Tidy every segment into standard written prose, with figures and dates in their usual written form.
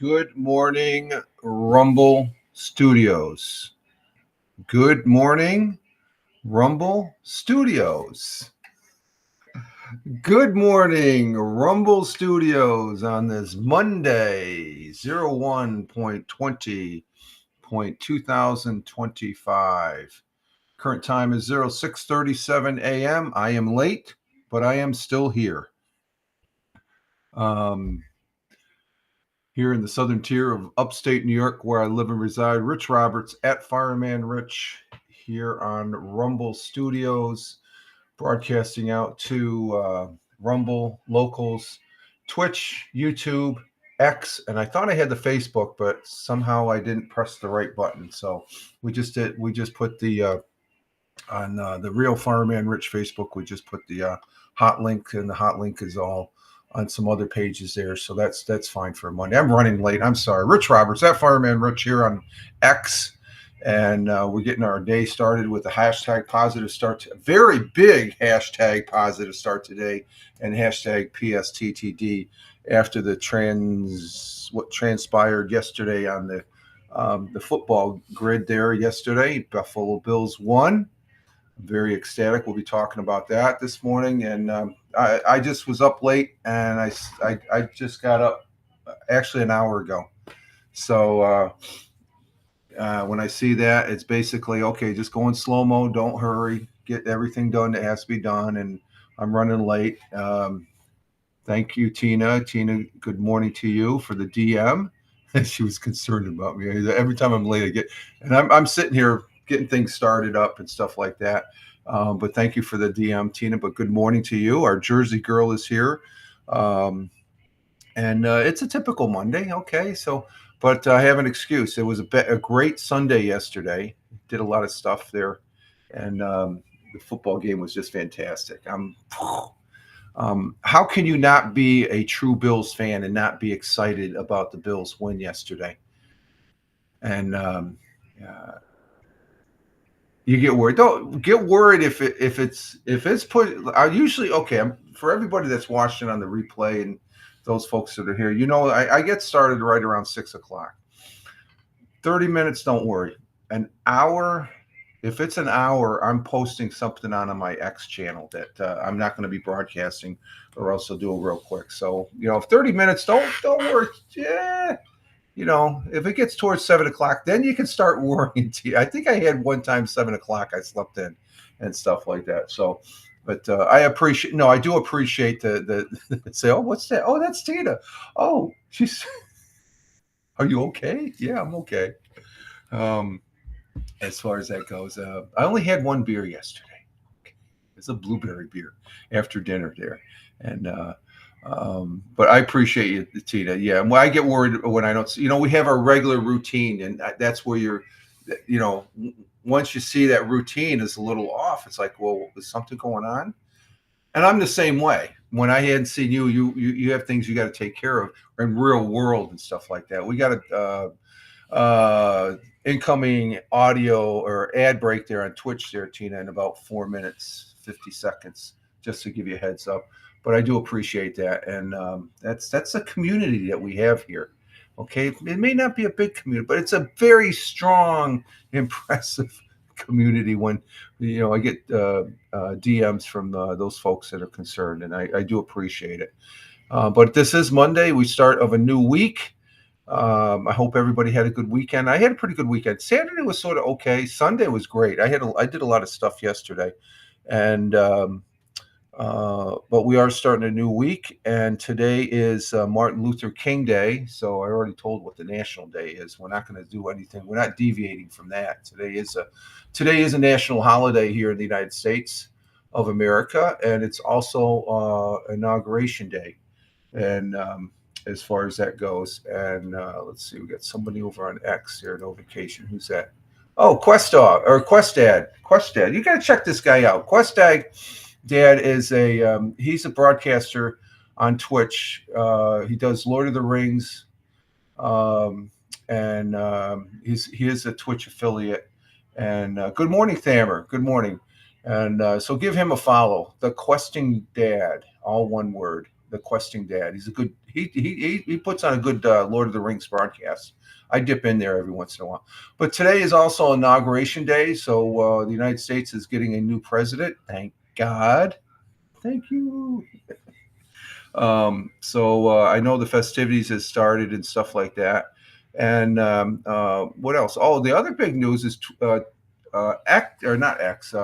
Good morning, Rumble Studios. Good morning, Rumble Studios. Good morning, Rumble Studios on this Monday, 01.20.2025. Current time is 06:37 a.m. I am late, but I am still here. Here in the southern tier of upstate New York, where I live and reside. Rich Roberts at Fireman Rich here on Rumble Studios, broadcasting out to Rumble locals, Twitch, YouTube, X, and I thought I had the Facebook, but somehow I didn't press the right button. So we just put the on the real Fireman Rich Facebook. We just put the hot link, and the hot link is all on some other pages there, so that's fine for Monday. I'm running late. I'm sorry. Rich Roberts, that Fireman Rich here on X, and we're getting our day started with a hashtag positive start. Very big hashtag positive start today, and hashtag PSTTD after what transpired yesterday on the football grid there yesterday. Buffalo Bills won. I'm very ecstatic. We'll be talking about that this morning, and I just was up late, and I just got up actually an hour ago. So when I see that, it's basically okay. Just go in slow mo. Don't hurry. Get everything done that has to be done. And I'm running late. Thank you, Tina. Tina, good morning to you for the DM. She was concerned about me. Every time I'm late, I'm sitting here getting things started up and stuff like that. But thank you for the DM, Tina. But good morning to you. Our Jersey girl is here. And it's a typical Monday. Okay. So, but I have an excuse. It was a great Sunday yesterday. Did a lot of stuff there. And the football game was just fantastic. How can you not be a true Bills fan and not be excited about the Bills win yesterday? And you get worried. Don't get worried if it's put. I usually for everybody that's watching on the replay and those folks that are here. I get started right around 6:00. 30 minutes. Don't worry. An hour. If it's an hour, I'm posting something on my X channel that I'm not going to be broadcasting, or else I'll do it real quick. So if 30 minutes, don't worry. Yeah. If it gets towards 7:00, then you can start worrying. I think I had one time 7:00 I slept in and stuff like that. So, but I do appreciate the say, oh, what's that? Oh, that's Tina. Oh, are you okay? Yeah, I'm okay. As far as that goes, I only had one beer yesterday. It's a blueberry beer after dinner there. And, but I appreciate you, Tina. Yeah. Well, I get worried when I don't, we have our regular routine, and that's where once you see that routine is a little off, it's like, well, is something going on? And I'm the same way. When I hadn't seen you have things you got to take care of in real world and stuff like that. We got incoming audio or ad break there on Twitch there, Tina, in about 4 minutes, 50 seconds, just to give you a heads up. But I do appreciate that. And that's a community that we have here. Okay. It may not be a big community, but it's a very strong, impressive community when, I get DMs from those folks that are concerned, and I do appreciate it. But this is Monday. We start of a new week. I hope everybody had a good weekend. I had a pretty good weekend. Saturday was sort of okay. Sunday was great. I did a lot of stuff yesterday, and but we are starting a new week, and today is Martin Luther King Day. So I already told what the national day is. We're not going to do anything. We're not deviating from that. Today is a national holiday here in the United States of America, and it's also Inauguration Day, and as far as that goes. And let's see, we got somebody over on X here, no vacation. Who's that? Oh, Questad. You got to check this guy out. Questad Dad is he's a broadcaster on Twitch. He does Lord of the Rings, and he is a Twitch affiliate. And good morning, Thamer. Good morning. And so give him a follow. The Questing Dad, all one word. the questing dad. He's a good. He puts on a good Lord of the Rings broadcast. I dip in there every once in a while. But today is also Inauguration Day, so the United States is getting a new president. Thank God. Thank you. So I know the festivities has started and stuff like that. And what else? Oh, the other big news is X, or not X.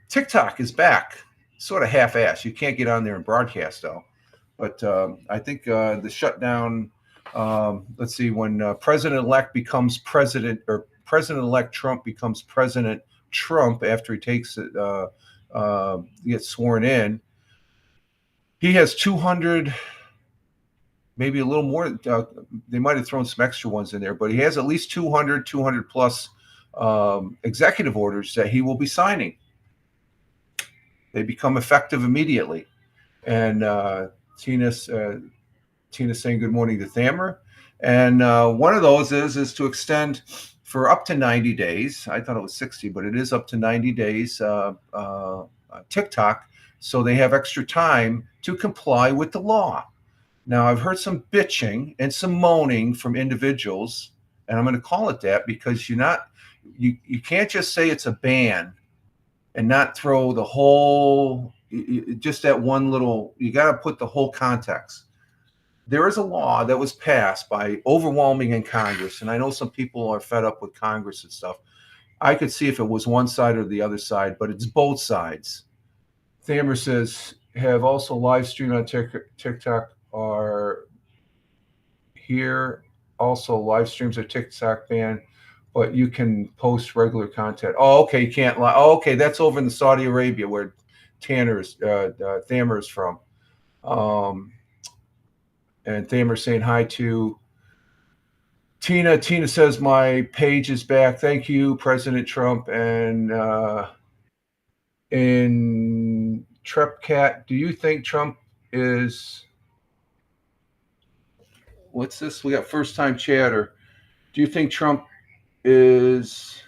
TikTok is back, sort of half-assed. You can't get on there and broadcast though. But I think the shutdown. Let's see, when President-elect becomes president, or President-elect Trump becomes President Trump after he takes it, gets sworn in. He has 200, maybe a little more. They might have thrown some extra ones in there, but he has at least 200 plus executive orders that he will be signing. They become effective immediately. And Tina's saying good morning to Thamer. And one of those is to extend for up to 90 days. I thought it was 60, but it is up to 90 days TikTok, so they have extra time to comply with the law. Now, I've heard some bitching and some moaning from individuals, and I'm going to call it that because you can't just say it's a ban and not throw the whole, just that one little, you got to put the whole context. There is a law that was passed by overwhelming in Congress, and I know some people are fed up with Congress and stuff. I could see if it was one side or the other side, but it's both sides. Thamer says, have also live streamed on TikTok are here. Also, live streams are TikTok banned, but you can post regular content. Oh, okay, you can't lie. Oh, okay, that's over in Saudi Arabia where Thamer is from. And Thamer saying hi to Tina. Tina says, my page is back. Thank you, President Trump. And in Trepcat, do you think Trump is, what's this? We got first time chatter. Do you think Trump is,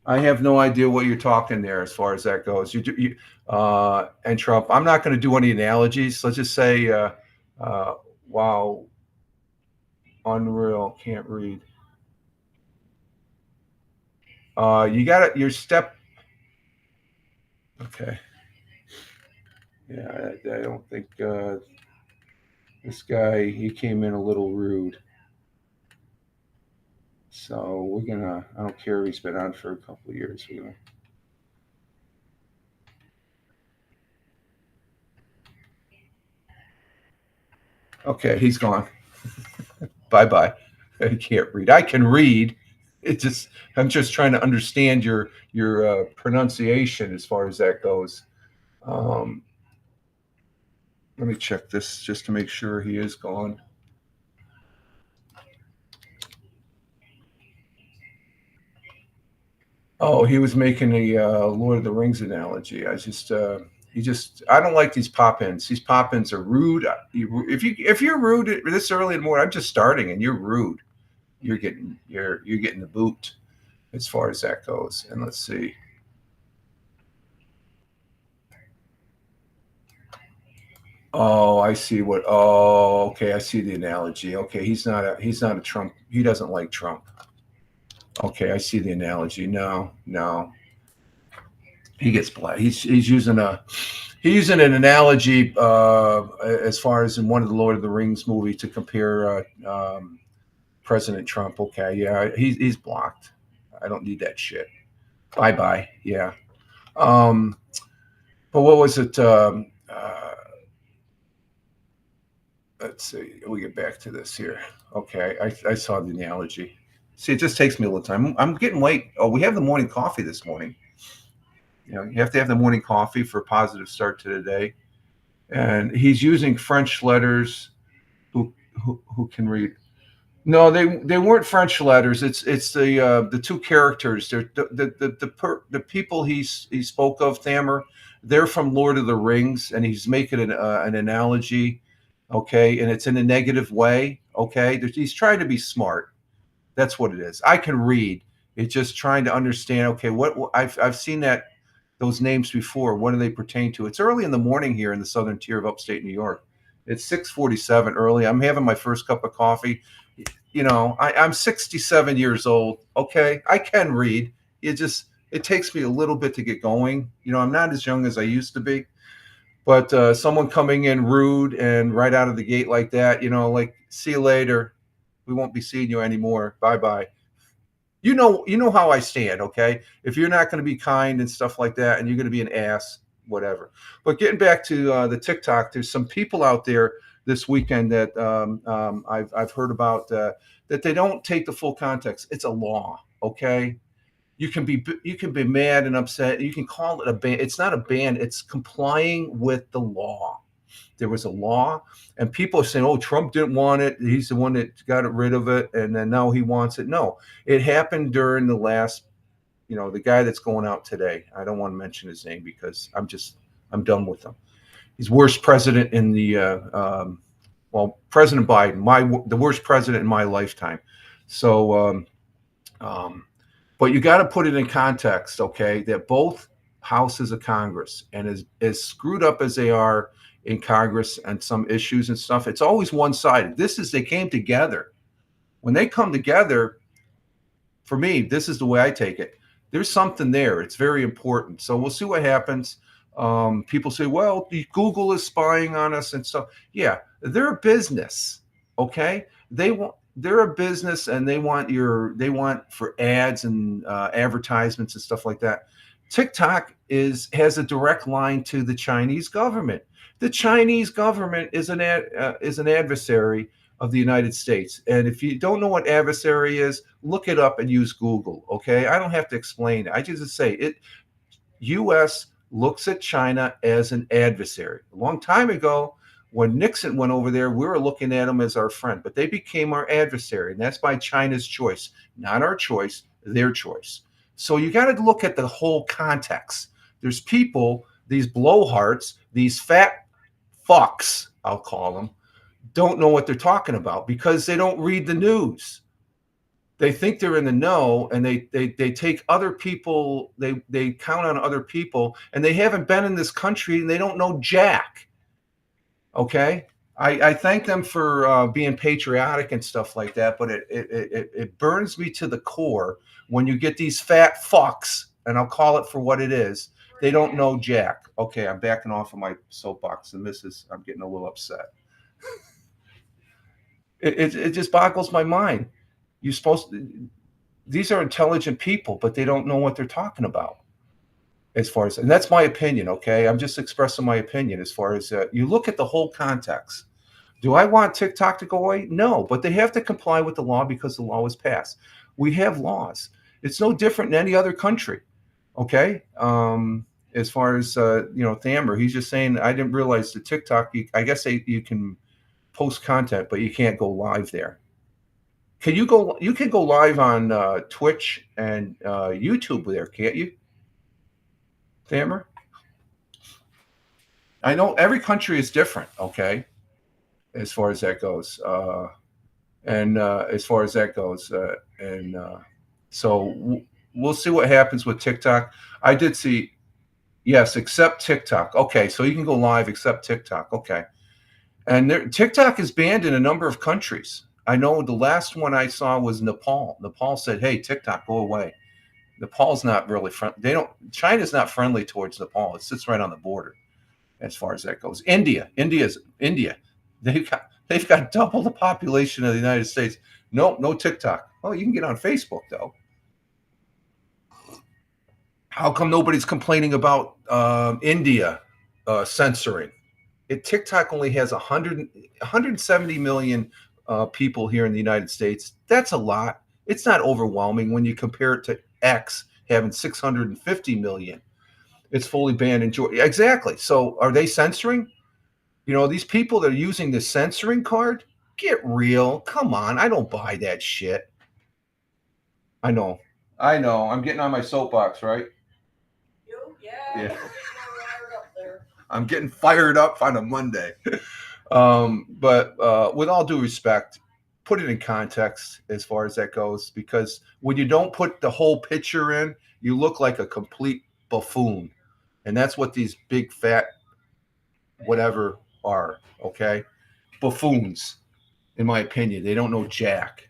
I have no idea what you're talking there as far as that goes. And Trump, I'm not going to do any analogies. Let's just say, wow, unreal, can't read. You got it, your step. Okay. Yeah, I don't think this guy, he came in a little rude. So we're gonna, I don't care if he's been on for a couple of years. Okay, he's gone. Bye-bye. I can't read. I can read. I'm just trying to understand your pronunciation as far as that goes. Let me check this just to make sure he is gone. Oh, he was making a Lord of the Rings analogy. I don't like these pop-ins. These pop-ins are rude. If you're rude this early in the morning, I'm just starting and you're rude. You're getting the boot as far as that goes. And let's see. Oh, I see what. Oh, okay. I see the analogy. Okay, he's not a Trump. He doesn't like Trump. Okay, I see the analogy. No. He gets black. He's using an analogy as far as in one of the Lord of the Rings movies to compare President Trump. Okay, yeah, he's blocked. I don't need that shit. Bye. Yeah. But what was it? Let's see. We get back to this here. Okay, I saw the analogy. See, it just takes me a little time. I'm getting late. Oh, we have the morning coffee this morning. You have to have the morning coffee for a positive start to the day. And he's using French letters. Who can read? No, they weren't French letters. It's the two characters. They're the people he spoke of, Thamer. They're from Lord of the Rings, and he's making an analogy. Okay, and it's in a negative way. Okay, he's trying to be smart. That's what it is. I can read. It's just trying to understand. Okay, what I've seen that those names before. What do they pertain to? It's early in the morning here in the southern tier of upstate New York. It's 6:47 early. I'm having my first cup of coffee. I'm 67 years old. Okay, I can read. It takes me a little bit to get going. I'm not as young as I used to be. But someone coming in rude and right out of the gate like that, like, see you later. We won't be seeing you anymore. Bye bye. You know how I stand, okay? If you're not going to be kind and stuff like that, and you're going to be an ass, whatever. But getting back to the TikTok, there's some people out there this weekend that I've heard about that they don't take the full context. It's a law, okay? You can be mad and upset. You can call it a ban. It's not a ban. It's complying with the law. There was a law, and people are saying, "Oh, Trump didn't want it. He's the one that got rid of it, and then now he wants it." No, it happened during the last. The guy that's going out today. I don't want to mention his name because I'm done with him. He's worst president in the President Biden, the worst president in my lifetime. So, but you got to put it in context, okay? That both houses of Congress, and as screwed up as they are in Congress and some issues and stuff, it's always one-sided. They came together. When they come together, for me, this is the way I take it. There's something there. It's very important. So we'll see what happens. People say, well, Google is spying on us and stuff. Yeah, they're a business, okay? They're a business, and they want for ads and advertisements and stuff like that. TikTok has a direct line to the Chinese government. The Chinese government is an adversary of the United States. And if you don't know what adversary is, look it up and use Google. Okay, I don't have to explain it. I just say it. U.S. looks at China as an adversary. A long time ago, when Nixon went over there, we were looking at them as our friend, but they became our adversary, and that's by China's choice, not our choice, their choice. So you got to look at the whole context. There's people, these blowhards, these fat fucks, I'll call them, don't know what they're talking about because they don't read the news. They think they're in the know, and they take other people, they count on other people, and they haven't been in this country, and they don't know jack. Okay, I thank them for being patriotic and stuff like that, but it burns me to the core when you get these fat fucks, and I'll call it for what it is. They don't know jack. Okay, I'm backing off of my soapbox, and I'm getting a little upset. It just boggles my mind. These are intelligent people, but they don't know what they're talking about. And that's my opinion, okay? I'm just expressing my opinion as far as you look at the whole context. Do I want TikTok to go away? No, but they have to comply with the law because the law was passed. We have laws. It's no different in any other country, okay? As far as, Thamer, he's just saying, I didn't realize the TikTok, I guess you can post content, but you can't go live there. You can go live on Twitch and YouTube there, can't you? Thamer? I know every country is different, okay, as far as that goes. So we'll see what happens with TikTok. I did see, yes, except TikTok. Okay, so you can go live except TikTok. Okay. And TikTok is banned in a number of countries. I know the last one I saw was Nepal. Nepal said, hey, TikTok, go away. Nepal's not really friendly. China's not friendly towards Nepal. It sits right on the border as far as that goes. India. They've got double the population of the United States. No TikTok. Well, you can get on Facebook, though. How come nobody's complaining about India censoring? TikTok only has 170 million people here in the United States. That's a lot. It's not overwhelming when you compare it to X having 650 million. It's fully banned in Georgia. Exactly. So are they censoring? These people that are using the censoring card, get real. Come on. I don't buy that shit. I know. I'm getting on my soapbox, right? Yeah. I'm getting fired up on a Monday. But with all due respect, put it in context as far as that goes, because when you don't put the whole picture in, you look like a complete buffoon. And that's what these big fat whatever are, okay? Buffoons, in my opinion. They don't know jack.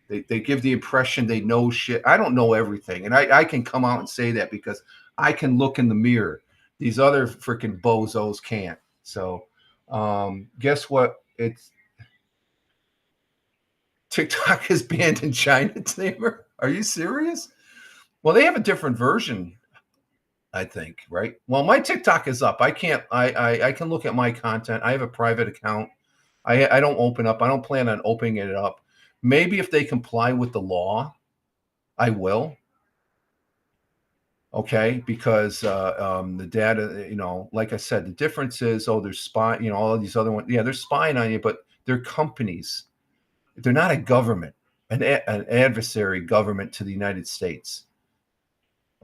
They give the impression they know shit. I don't know everything. And I can come out and say that because I can look in the mirror. These other freaking bozos can't. So guess what? It's TikTok is banned in China, Tamer. Are you serious? Well, they have a different version, I think, right? Well, my TikTok is up. I can't. I can look at my content. I have a private account. I don't open up. I don't plan on opening it up. Maybe if they comply with the law, I will. Okay, because the data, like I said, the difference is, there's spy, all of these other ones. Yeah, they're spying on you, but they're companies. They're not a government, an adversary government to the United States.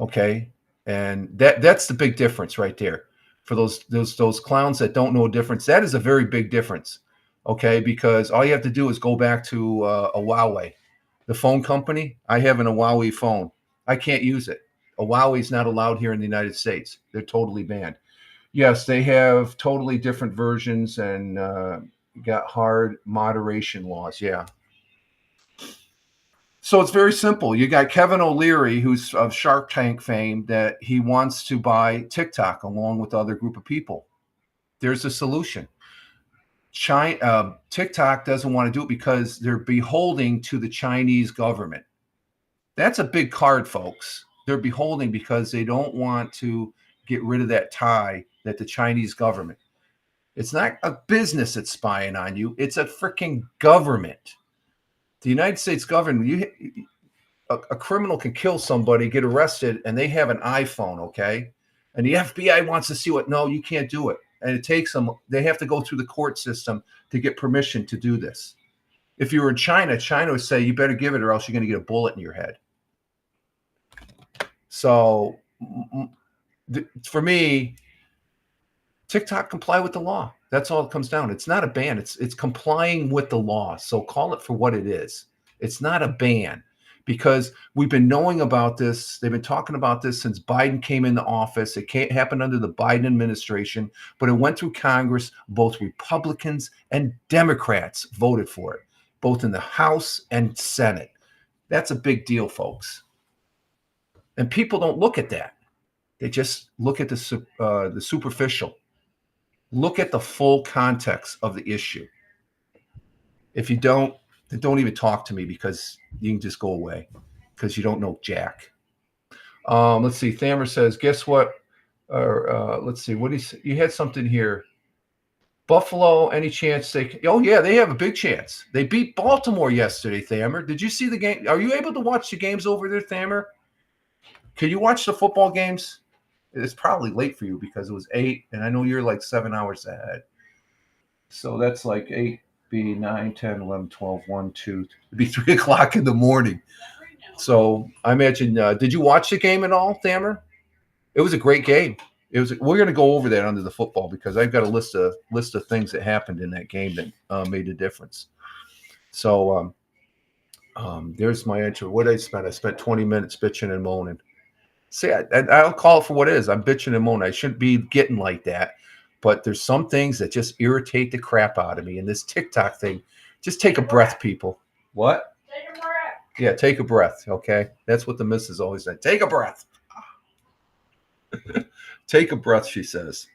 Okay, and that's the big difference right there. For those clowns that don't know a difference, that is a very big difference. Okay, because all you have to do is go back to a Huawei, the phone company. I have a Huawei phone. I can't use it. A Huawei is not allowed here in the United States. They're totally banned. Yes, they have totally different versions and got hard moderation laws. Yeah. So it's very simple. You got Kevin O'Leary, who's of Shark Tank fame, that he wants to buy TikTok along with other group of people. There's a solution. TikTok doesn't want to do it because they're beholding to the Chinese government. That's a big card, folks. They're beholding because they don't want to get rid of that tie that the Chinese government. It's not a business that's spying on you. It's a freaking government. The United States government, a criminal can kill somebody, get arrested, and they have an iPhone, okay? And the FBI wants to see what, no, you can't do it. And it takes them, they have to go through the court system to get permission to do this. If you were in China, China would say, you better give it or else you're going to get a bullet in your head. So for me, TikTok comply with the law. That's all it comes down. It's not a ban. It's complying with the law. So call it for what it is. It's not a ban because we've been knowing about this. They've been talking about this since Biden came into office. It happened under the Biden administration, but it went through Congress. Both Republicans and Democrats voted for it, both in the House and Senate. That's a big deal, folks. And people don't look at that. They just look at the superficial. Look at the full context of the issue. If you don't, then don't even talk to me because you can just go away because you don't know jack. Let's see. Thamer says, guess what? Let's see. What you had something here. Buffalo, any chance they? Oh yeah, they have a big chance. They beat Baltimore yesterday. Thamer, did you see the game? Are you able to watch the games over there, Thamer? Can you watch the football games? It's probably late for you because it was 8, and I know you're like 7 hours ahead. So that's like 8, be 9, 10, 11, 12, 1, 2. It'd be 3 o'clock in the morning. So I imagine, did you watch the game at all, Thamer? It was a great game. We're going to go over that under the football because I've got a list of things that happened in that game that made a difference. So there's my answer. What did I spend? I spent 20 minutes bitching and moaning. See, I'll call it for what it is. I'm bitching and moaning. I shouldn't be getting like that. But there's some things that just irritate the crap out of me. And this TikTok thing, just take a breath, people. What? Take a breath. Yeah, take a breath, okay? That's what the missus always said. Take a breath. Take a breath, she says.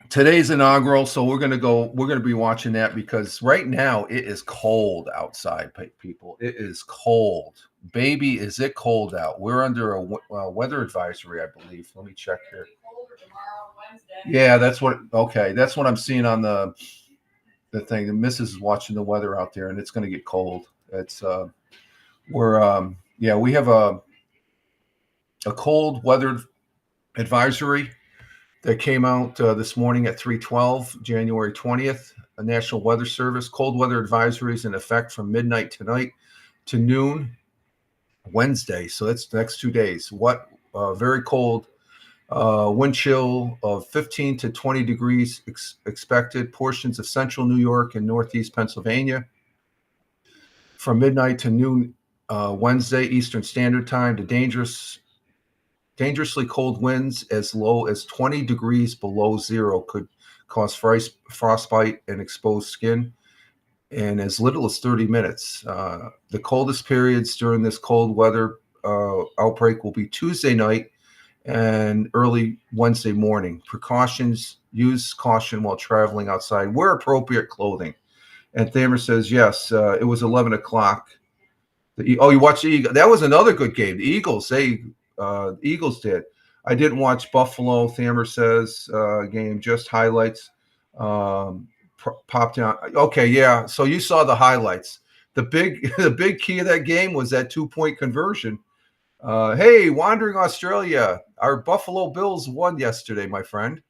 Today's inaugural, so we're going to be watching that because right now it is cold outside, people. It is cold. Baby, is it cold out? We're under a weather advisory, I believe. Let me check here. Yeah, that's what I'm seeing on the thing. The missus is watching the weather out there, and it's going to get cold. It's we have a cold weather advisory that came out this morning at 3:12, January 20th. A National Weather Service cold weather advisory is in effect from midnight tonight to noon Wednesday. So that's the next 2 days. Very cold. Wind chill of 15 to 20 degrees expected. Portions of central New York and northeast Pennsylvania. From midnight to noon Wednesday, Eastern Standard Time. The dangerous Dangerously cold winds as low as 20 degrees below zero could cause frostbite and exposed skin in as little as 30 minutes. The coldest periods during this cold weather outbreak will be Tuesday night and early Wednesday morning. Precautions: use caution while traveling outside. Wear appropriate clothing. And Thamer says, yes, it was 11 o'clock. You watched the Eagles. That was another good game. The Eagles, Eagles did. I didn't watch Buffalo, Thamer says, game, just highlights. Popped down. Okay, yeah. So you saw the highlights. The big key of that game was that 2-point conversion. Hey, Wandering Australia, our Buffalo Bills won yesterday, my friend.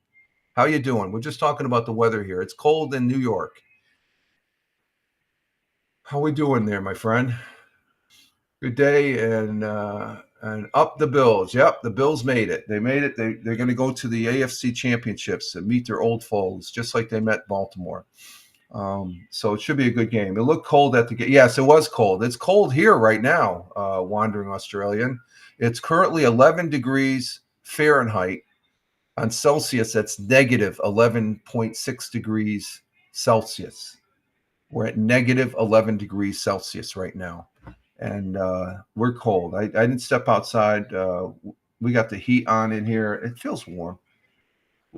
How you doing? We're just talking about the weather here. It's cold in New York. How we doing there, my friend? Good day, and up the Bills. Yep, the Bills made it. They made it. They're going to go to the AFC Championships and meet their old foes, just like they met Baltimore. So it should be a good game. It looked cold at the game. Yes, it was cold. It's cold here right now, Wandering Australian. It's currently 11 degrees Fahrenheit. On Celsius, that's negative 11.6 degrees Celsius. We're at negative 11 degrees Celsius right now. And we're cold. I didn't step outside. We got the heat on in here. It feels warm.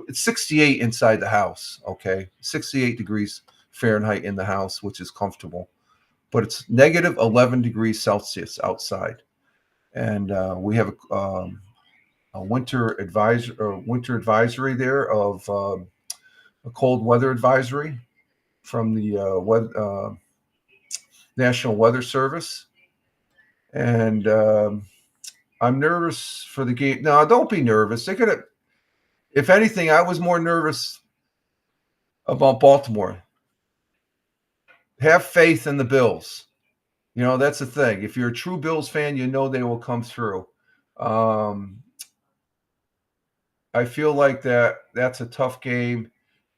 It's 68 inside the house, okay? 68 degrees Fahrenheit in the house, which is comfortable. But it's negative 11 degrees Celsius outside. And we have a winter advisory there of a cold weather advisory from the National Weather Service. And I'm nervous for the game. No, don't be nervous. They're gonna. If anything, I was more nervous about Baltimore. Have faith in the Bills. You know, that's the thing. If you're a true Bills fan, you know they will come through. I feel like that's a tough game.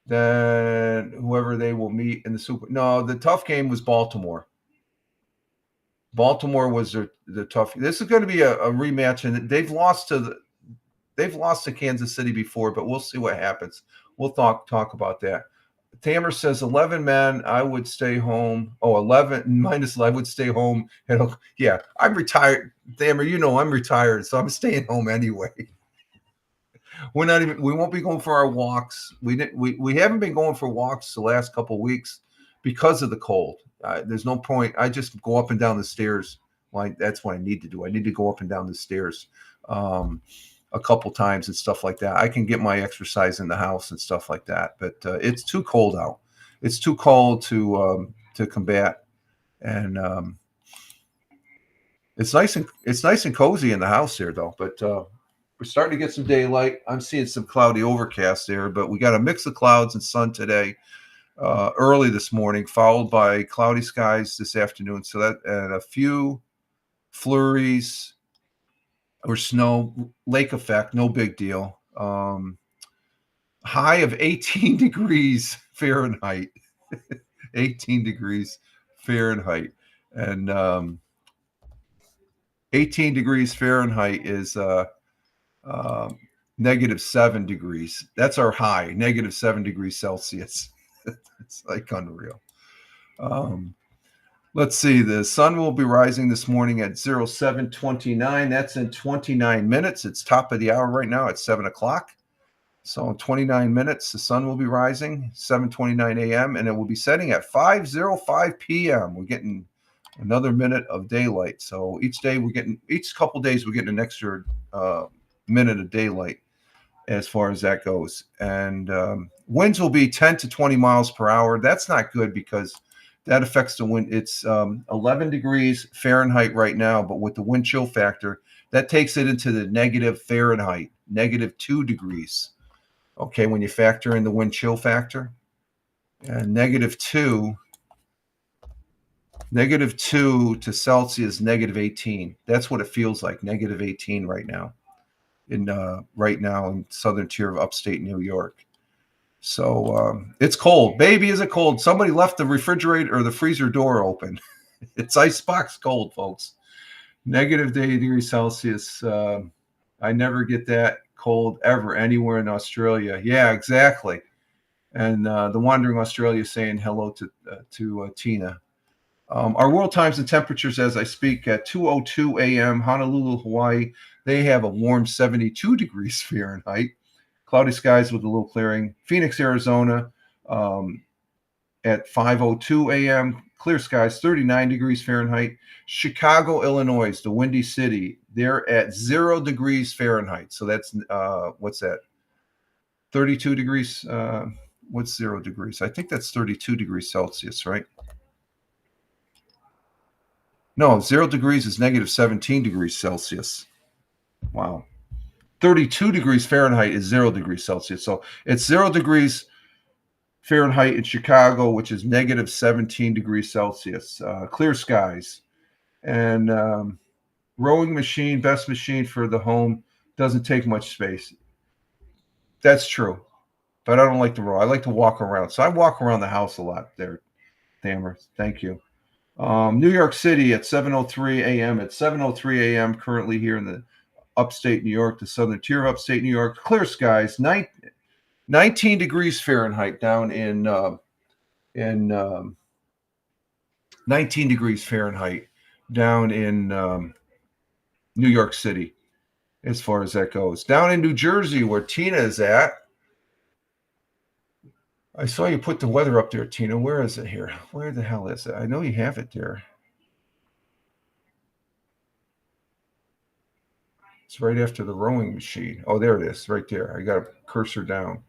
Then whoever they will meet in the Super. No, the tough game was Baltimore. Baltimore was the tough. This is going to be a rematch, and they've lost to Kansas City before, but we'll see what happens. We'll talk about that. Tamer says 11 men. I would stay home. 11 minus. I would stay home. Yeah, I'm retired. Tamer, you know I'm retired, so I'm staying home anyway. We won't be going for our walks. We haven't been going for walks the last couple of weeks because of the cold. There's no point. I just go up and down the stairs. That's what I need to do. I need to go up and down the stairs a couple times and stuff like that. I can get my exercise in the house and stuff like that. But it's too cold out. It's too cold to combat. And it's nice and cozy in the house here, though. But we're starting to get some daylight. I'm seeing some cloudy overcast there, but we got a mix of clouds and sun today. Early this morning, followed by cloudy skies this afternoon. So that and a few flurries or snow, lake effect, no big deal. High of 18 degrees Fahrenheit. 18 degrees Fahrenheit. And 18 degrees Fahrenheit is negative 7 degrees. That's our high, negative 7 degrees Celsius. It's like unreal. Let's see. The sun will be rising this morning at 07:29. That's in 29 minutes. It's top of the hour right now at 7 o'clock. So in 29 minutes, the sun will be rising, 7:29 a.m., and it will be setting at 5:05 p.m. We're getting another minute of daylight. So each couple days, we're getting an extra minute of daylight as far as that goes. And winds will be 10 to 20 miles per hour. That's not good because that affects the wind. It's 11 degrees Fahrenheit right now, but with the wind chill factor, that takes it into the negative Fahrenheit, negative 2 degrees. Okay, when you factor in the wind chill factor. And negative 2 to Celsius, negative 18. That's what it feels like, negative 18 right now. Right now in southern tier of upstate New York. So it's cold. Baby, is it cold? Somebody left the refrigerator or the freezer door open. It's icebox cold, folks. Negative 8 degrees Celsius. I never get that cold ever anywhere in Australia. Yeah, exactly. And the Wandering Australia is saying hello to Tina. Our world times and temperatures as I speak at 2:02 a.m. Honolulu, Hawaii. They have a warm 72 degrees Fahrenheit. Cloudy skies with a little clearing. Phoenix, Arizona, um, at 5:02 a.m. Clear skies, 39 degrees Fahrenheit. Chicago, Illinois, the Windy City. They're at 0 degrees Fahrenheit. So that's what's that? 32 degrees. What's 0 degrees? I think that's 32 degrees Celsius, right? No, 0 degrees is negative 17 degrees Celsius. Wow. 32 degrees Fahrenheit is 0 degrees Celsius. So it's 0 degrees Fahrenheit in Chicago, which is negative 17 degrees Celsius. Clear skies. And rowing machine, best machine for the home, doesn't take much space. That's true. But I don't like to row. I like to walk around. So I walk around the house a lot there, Thamer. Thank you. New York City at 7:03 a.m. At 7:03 a.m. currently here in the upstate New York, the southern tier of upstate New York. Clear skies, 19 degrees Fahrenheit down in 19 degrees Fahrenheit down in New York City, as far as that goes. Down in New Jersey, where Tina is at. I saw you put the weather up there, Tina. Where is it here? Where the hell is it? I know you have it there. It's right after the rowing machine. Oh, there it is, right there. I got a cursor down.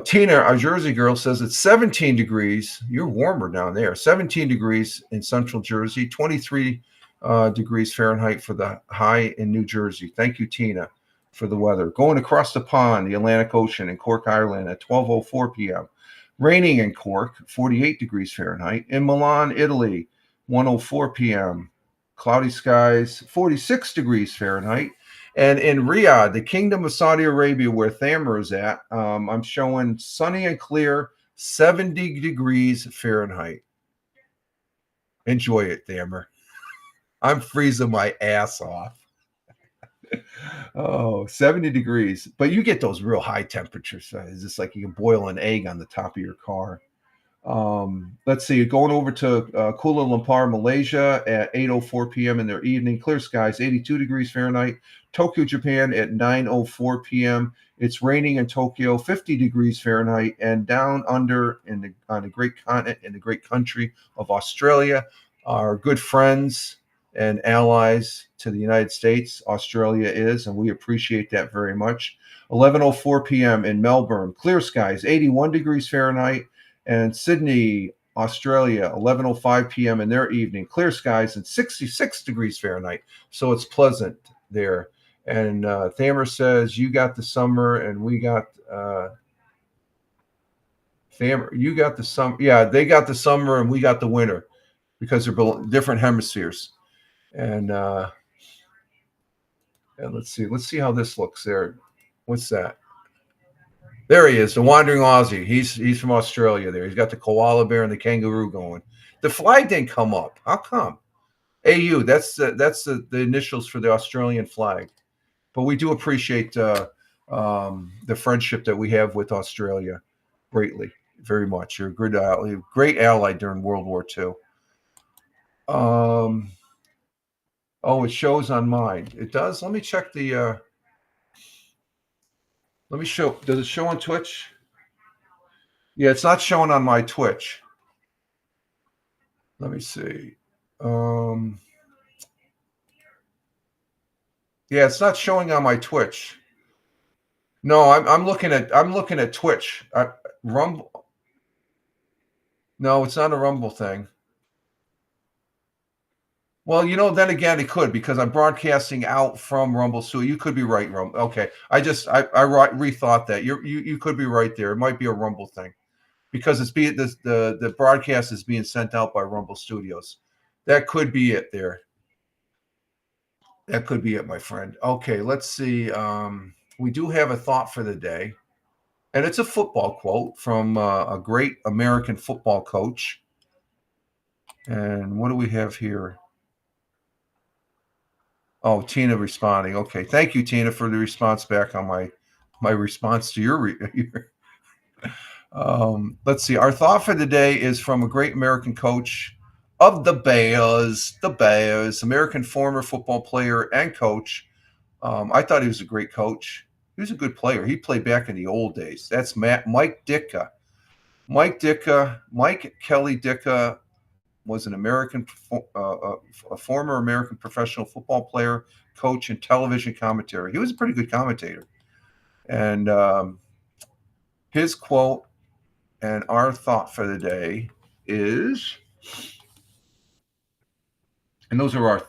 Tina, our Jersey girl, says it's 17 degrees. You're warmer down there. 17 degrees in central Jersey, 23 degrees Fahrenheit for the high in New Jersey. Thank you, Tina, for the weather. Going across the pond, the Atlantic Ocean in Cork, Ireland at 12:04 p.m. Raining in Cork, 48 degrees Fahrenheit. In Milan, Italy, 1:04 p.m. Cloudy skies, 46 degrees Fahrenheit. And in Riyadh, the Kingdom of Saudi Arabia, where Thamer is at, I'm showing sunny and clear, 70 degrees Fahrenheit. Enjoy it, Thamer. I'm freezing my ass off. Oh, 70 degrees. But you get those real high temperatures. It's just like you can boil an egg on the top of your car. Let's see, going over to Kuala Lumpur, Malaysia at 8:04 p.m. in their evening. Clear skies, 82 degrees Fahrenheit. Tokyo, Japan at 9:04 p.m. It's raining in Tokyo, 50 degrees Fahrenheit. And down under on the great continent, in the great country of Australia, our good friends and allies to the United States, Australia is, and we appreciate that very much. 11:04 p.m. in Melbourne, clear skies, 81 degrees Fahrenheit. And Sydney, Australia, 11:05 p.m. in their evening, clear skies and 66 degrees Fahrenheit. So it's pleasant there. And Thamer says, you got the summer and we got Thamer, you got the summer. Yeah, they got the summer and we got the winter because they're different hemispheres. And let's see how this looks there. What's that? There he is, the wandering Aussie. He's from Australia. There, he's got the koala bear and the kangaroo going. The flag didn't come up. How come? AU. That's the initials for the Australian flag. But we do appreciate the friendship that we have with Australia greatly, very much. You're a great ally during World War II. Oh, it shows on mine. It does. Let me check the. Let me show. Does it show on Twitch? Yeah, it's not showing on my Twitch. Let me see. Yeah, it's not showing on my Twitch. No, I'm looking at Twitch. Rumble. No, it's not a Rumble thing. Well, then again, it could because I'm broadcasting out from Rumble, so you could be right, Rumble. Okay, I rethought that. You could be right there. It might be a Rumble thing because the broadcast is being sent out by Rumble Studios. That could be it there. That could be it, my friend. Okay, let's see. We do have a thought for the day, and it's a football quote from a great American football coach. And what do we have here? Oh, Tina responding. Okay, thank you, Tina, for the response back on my response to your. Let's see. Our thought for the day is from a great American coach of the Bears, American former football player and coach. I thought he was a great coach. He was a good player. He played back in the old days. That's Mike Ditka. Mike Kelly Ditka was an a former American professional football player, coach, and television commentator. He was a pretty good commentator. And his quote and our thought for the day is, and those are our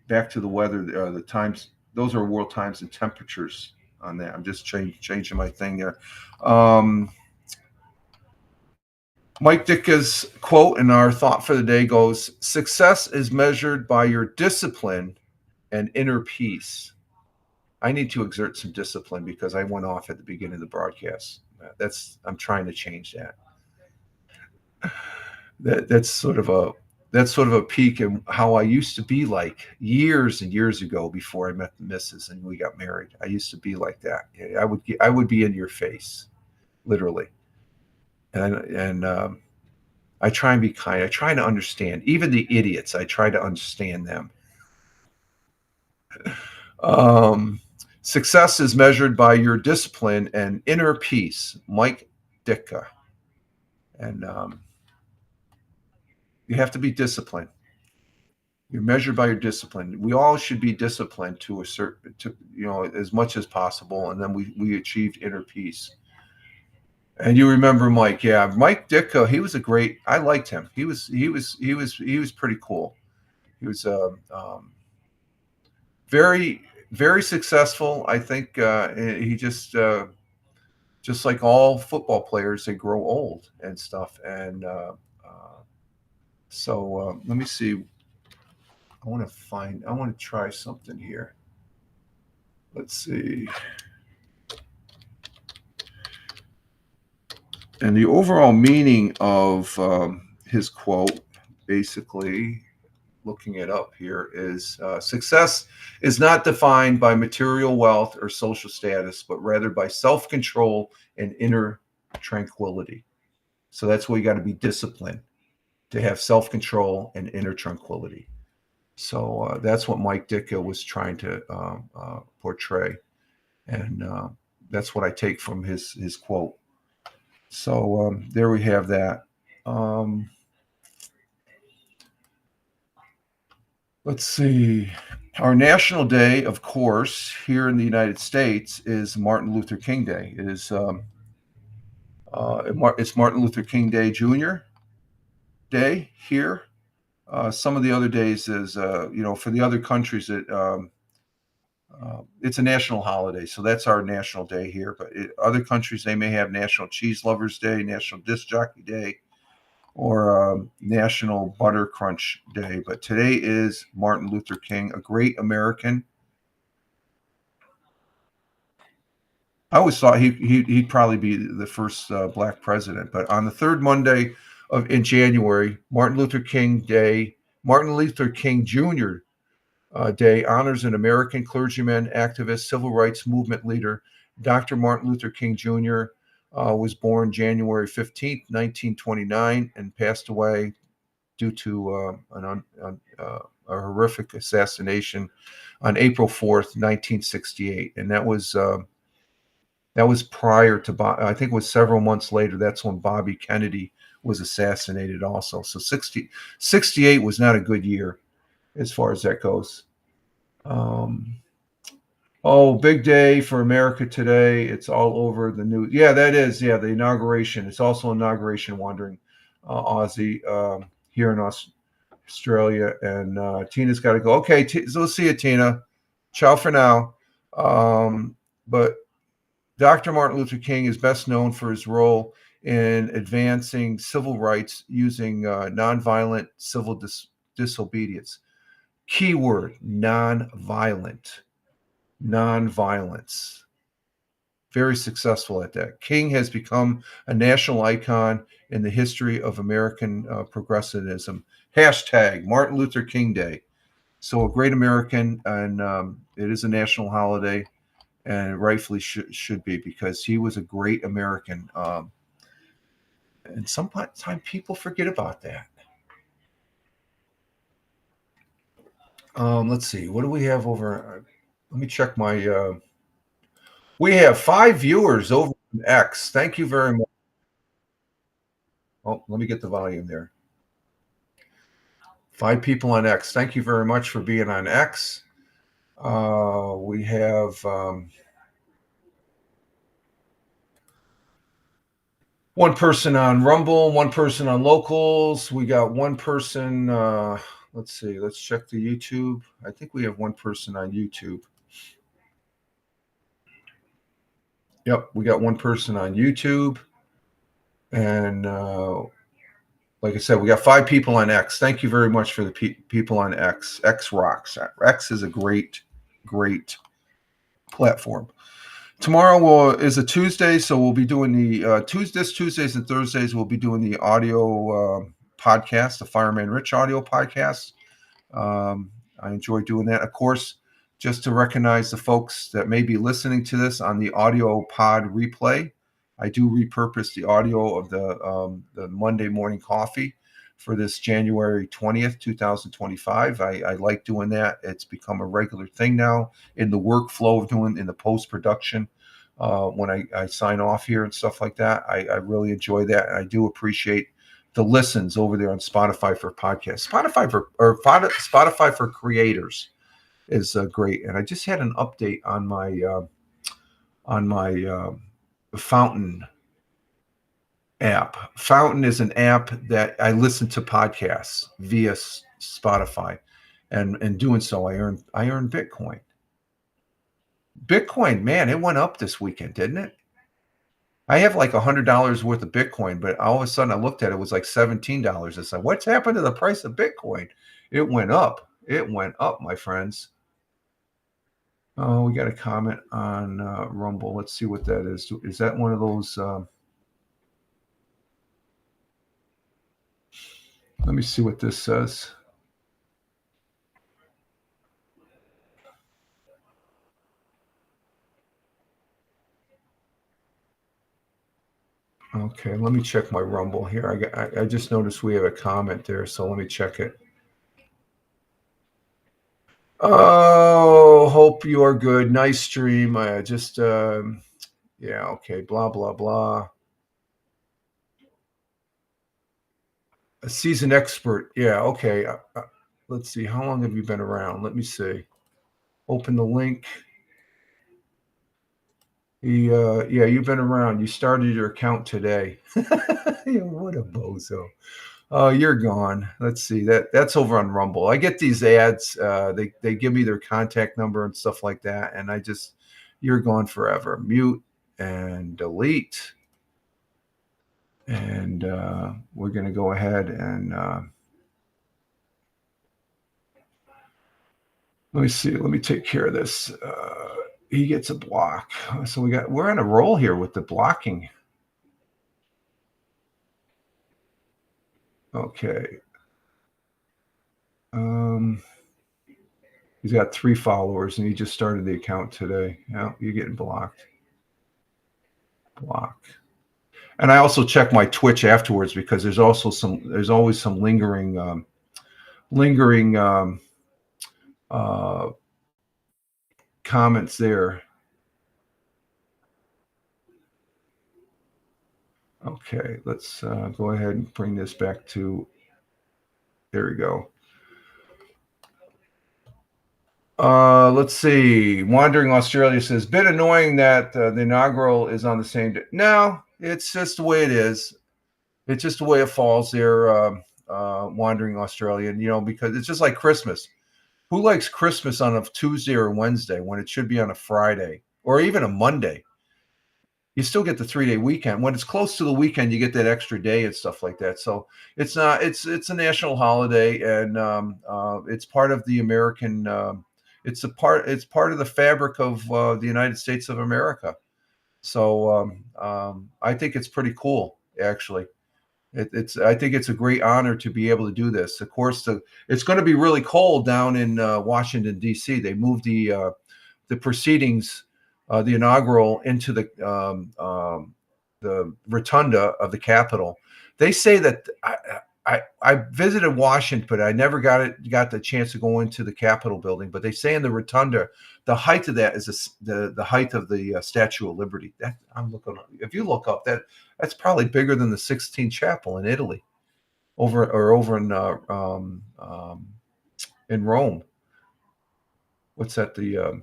back to the weather, the times. Those are world times and temperatures on that. I'm just changing my thing there. Mike Ditka's quote and our thought for the day goes, success is measured by your discipline and inner peace. I need to exert some discipline because I went off at the beginning of the broadcast. I'm trying to change that. That's sort of a peak in how I used to be like years and years ago before I met the missus and we got married. I used to be like that. I would be in your face, literally. And I try and be kind. I try to understand. Even the idiots, I try to understand them. Success is measured by your discipline and inner peace. Mike Ditka. And you have to be disciplined. You're measured by your discipline. We all should be disciplined to as much as possible, and then we achieved inner peace. And you remember Mike? Yeah, Mike Ditka. He was I liked him. He was pretty cool. He was very, very successful. I think he just like all football players, they grow old and stuff. And so let me see. I want to try something here. Let's see. And the overall meaning of his quote, basically, looking it up here, is success is not defined by material wealth or social status, but rather by self-control and inner tranquility. So that's why you got to be disciplined, to have self-control and inner tranquility. So that's what Mike Ditka was trying to portray. And that's what I take from his quote. So there we have that. Let's see. Our national day, of course, here in the United States is Martin Luther King Day. It is it's Martin Luther King Day Jr. Day here. Some of the other days is, for the other countries, it's a national holiday. So that's our national day here. But other countries, they may have National Cheese Lovers Day, National Disc Jockey Day, or National Butter Crunch Day. But today is Martin Luther King, a great American. I always thought he'd probably be the first black president. But on the third Monday in January, Martin Luther King Day, Martin Luther King Jr. Day honors an American clergyman, activist, civil rights movement leader. Dr. Martin Luther King Jr. Was born January 15th, 1929, and passed away due to a horrific assassination on April 4th, 1968. And that was prior to, I think it was several months later. That's when Bobby Kennedy was assassinated also. So 68 was not a good year as far as that goes. Big day for America today. It's all over the news. Yeah, that is. Yeah, the inauguration. It's also inauguration wandering Aussie here in Australia. And Tina's got to go. Okay, so we'll see you, Tina. Ciao for now. But Dr. Martin Luther King is best known for his role in advancing civil rights using nonviolent civil disobedience. Keyword, nonviolent. Nonviolence. Very successful at that. King has become a national icon in the history of American progressivism. Hashtag Martin Luther King Day. So a great American, and it is a national holiday, and it rightfully should be, because he was a great American. And sometimes people forget about that. Let's see. What do we have over? Let me check my. We have 5 viewers over on X. Thank you very much. Oh, let me get the volume there. 5 people on X. Thank you very much for being on X. We have one person on Rumble, one person on Locals. We got one person. Let's see. Let's check the YouTube. I think we have one person on YouTube. Yep, we got one person on YouTube. And like I said, we got 5 people on X. Thank you very much for the people on X. X rocks. X is a great, great platform. Tomorrow is a Tuesday, so we'll be doing the Tuesdays and Thursdays. We'll be doing the audio podcast, the Fireman Rich audio podcast. I enjoy doing that. Of course, just to recognize the folks that may be listening to this on the audio pod replay, I do repurpose the audio of the Monday morning coffee for this January 20th, 2025. I like doing that. It's become a regular thing now in the workflow of doing in the post-production when I sign off here and stuff like that. I really enjoy that. And I do appreciate the listens over there on Spotify for podcasts. Spotify for creators is great. And I just had an update on my Fountain app. Fountain is an app that I listen to podcasts via Spotify, and in doing so, I earn Bitcoin. Bitcoin, man, it went up this weekend, didn't it? I have like $100 worth of Bitcoin, but all of a sudden I looked at it, it was like $17. I said, "What's happened to the price of Bitcoin?" It went up. It went up, my friends. Oh, we got a comment on Rumble. Let's see what that is. Is that one of those? Let me see what this says. Okay, let me check my Rumble here. I just noticed we have a comment there, so let me check it. Oh, hope you are good. Nice stream. I just yeah, okay, blah blah blah. A seasoned expert. Yeah, okay. Let's see. How long have you been around? Let me see. Open the link. Yeah, you've been around. You started your account today. Yeah, what a bozo. Oh, you're gone. Let's see. That's over on Rumble. I get these ads. They give me their contact number and stuff like that, and you're gone forever. Mute and delete. And we're going to go ahead and let me see. Let me take care of this. He gets a block. So we're on a roll here with the blocking. Okay. He's got 3 followers and he just started the account today. Yeah, you're getting blocked. Block. And I also check my Twitch afterwards because there's always some lingering comments there. Okay, let's go ahead and bring this back to, there we go. Let's see. Wandering Australia says, bit annoying that the inaugural is on the same day. No, it's just the way it is. It's just the way it falls there, Wandering Australian, because it's just like Christmas. Who likes Christmas on a Tuesday or Wednesday when it should be on a Friday or even a Monday? You still get the 3-day weekend. When it's close to the weekend, you get that extra day and stuff like that. So it's a national holiday, and it's part of the American. It's part of the fabric of the United States of America. So I think it's pretty cool, actually. I think it's a great honor to be able to do this. Of course, it's going to be really cold down in Washington D.C. They moved the proceedings, the inaugural, into the rotunda of the Capitol. They say that I visited Washington, but I never got the chance to go into the Capitol building. But they say in the rotunda, the height of that is the height of the Statue of Liberty. That I'm looking. If you look up, that's probably bigger than the Sistine Chapel in Italy, over in Rome. What's that? The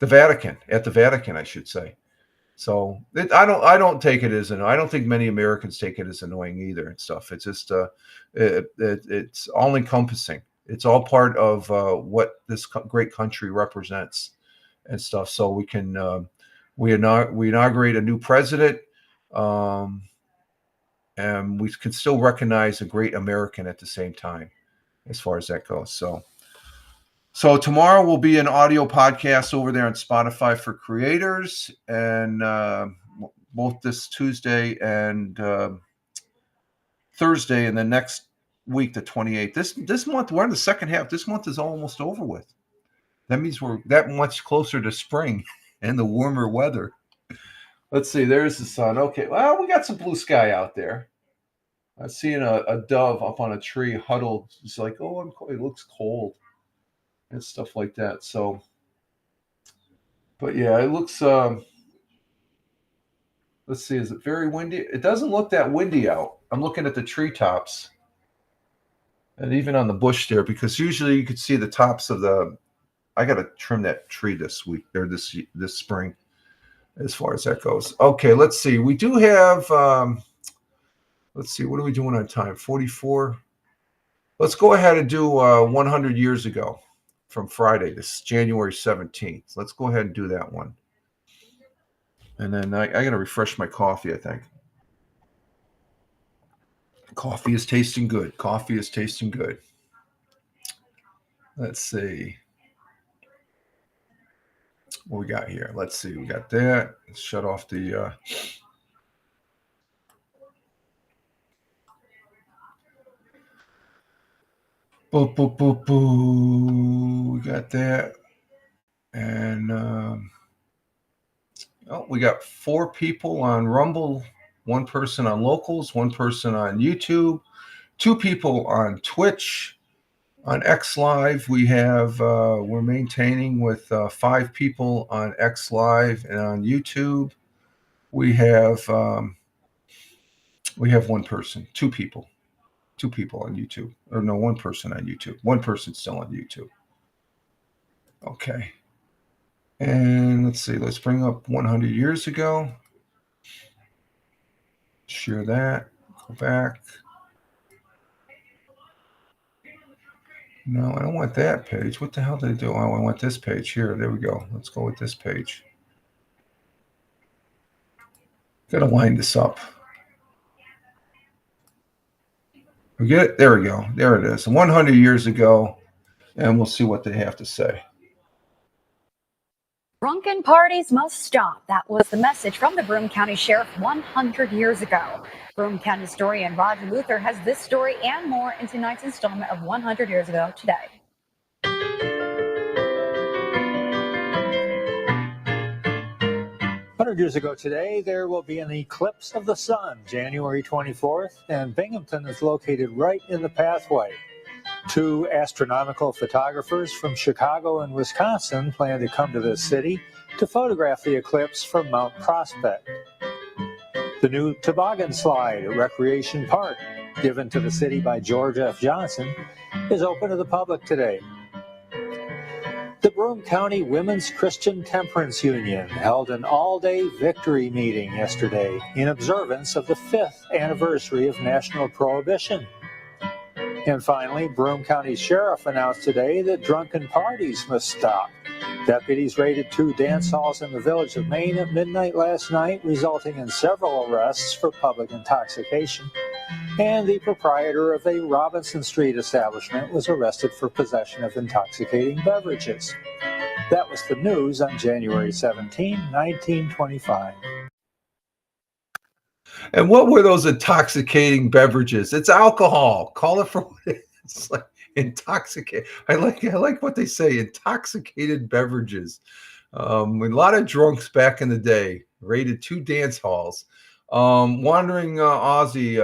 Vatican, at the Vatican, I should say. So I don't take it as I don't think many Americans take it as annoying either and stuff. It's just it's all encompassing. It's all part of what this great country represents and stuff. So we can we inaugurate a new president, and we can still recognize a great American at the same time, as far as that goes. So tomorrow will be an audio podcast over there on Spotify for creators, and both this Tuesday and Thursday, and the next week, the 28th. This month, we're in the second half. This month is almost over with. That means we're that much closer to spring and the warmer weather. Let's see. There's the sun. Okay. Well, we got some blue sky out there. I'm seeing a dove up on a tree huddled. It's like, oh, it looks cold. And stuff like that. So, but yeah, it looks, let's see, is it very windy? It doesn't look that windy out. I'm looking at the treetops and even on the bush there, because usually you could see the tops of I got to trim that tree this week or this spring, as far as that goes. Okay, let's see. We do have, let's see, what are we doing on time? 44. Let's go ahead and do 100 years ago. From Friday, this January 17th. Let's go ahead and do that one. And then I got to refresh my coffee, I think. Coffee is tasting good. Let's see. What we got here? Let's see. We got that. Let's shut off the... Boop, boop, boop, boop. We got that. And we got 4 people on Rumble, 1 person on Locals, 1 person on YouTube, 2 people on Twitch. On X Live, we have we're maintaining with 5 people on X Live, and on YouTube, we have 1 person, 2 people. 2 people on YouTube. Or no, 1 person on YouTube. 1 person still on YouTube. Okay. And let's see. Let's bring up 100 years ago. Share that. Go back. No, I don't want that page. What the hell did I do? Oh, I want this page here. There we go. Let's go with this page. Got to line this up. We get it? There we go. There it is. 100 years ago, and we'll see what they have to say. Drunken parties must stop. That was the message from the Broome County Sheriff 100 years ago. Broome County historian Roger Luther has this story and more in tonight's installment of 100 Years Ago Today. 100 years ago today, there will be an eclipse of the sun, January 24th, and Binghamton is located right in the pathway. 2 astronomical photographers from Chicago and Wisconsin plan to come to this city to photograph the eclipse from Mount Prospect. The new toboggan slide at Recreation Park, given to the city by George F. Johnson, is open to the public today. The Broome County Women's Christian Temperance Union held an all-day victory meeting yesterday in observance of the 5th anniversary of National Prohibition. And finally, Broome County Sheriff announced today that drunken parties must stop. Deputies raided 2 dance halls in the village of Maine at midnight last night, resulting in several arrests for public intoxication. And the proprietor of a Robinson Street establishment was arrested for possession of intoxicating beverages. That was the news on January 17, 1925. And what were those intoxicating beverages? It's alcohol. Call it for what it is. It's like intoxicate. I like what they say. Intoxicated beverages. A lot of drunks back in the day. Raided 2 dance halls. Wandering Aussie.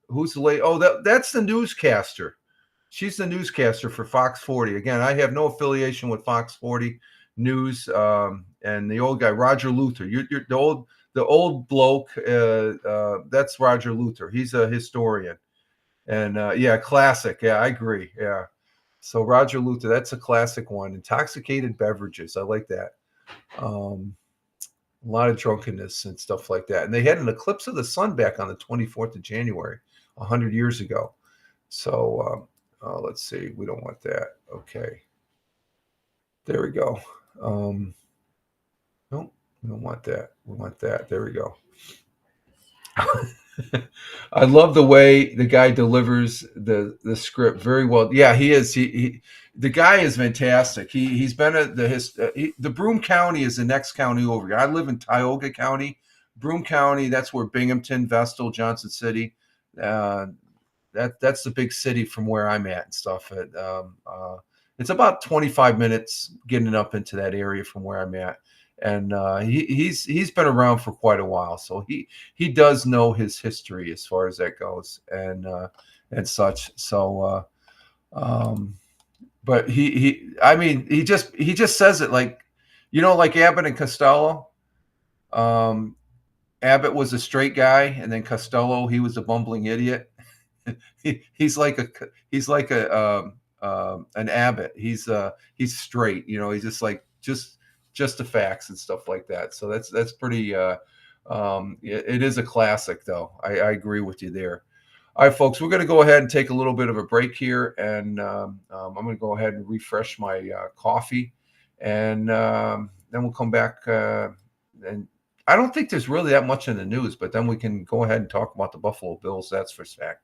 Who's the late? Oh, that's the newscaster. She's the newscaster for Fox 40. Again, I have no affiliation with Fox 40 News. And the old guy, Roger Luther. You're the old bloke. That's Roger Luther. He's a historian. And yeah, classic. Yeah, I agree. Yeah. So Roger Luther, that's a classic one. Intoxicated beverages. I like that. A lot of drunkenness and stuff like that. And they had an eclipse of the sun back on the 24th of January, 100 years ago. So let's see. We don't want that. Okay. There we go. Nope, we don't want that. We want that. There we go. I love the way the guy delivers the script very well. Yeah, he is. The guy is fantastic. He's been at the Broome County is the next county over here. I live in Tioga County, Broome County. That's where Binghamton, Vestal, Johnson City. That's the big city from where I'm at and stuff. It's about 25 minutes getting up into that area from where I'm at. And he's been around for quite a while, so he does know his history as far as that goes, and such. So, but he just says it like, like Abbott and Costello. Abbott was a straight guy, and then Costello, he was a bumbling idiot. He's like an Abbott. He's straight. He's just like just the facts and stuff like that. So that's pretty. It is a classic, though. I agree with you there. All right, folks, we're going to go ahead and take a little bit of a break here, and I'm going to go ahead and refresh my coffee, and then we'll come back. And I don't think there's really that much in the news, but then we can go ahead and talk about the Buffalo Bills. That's for fact.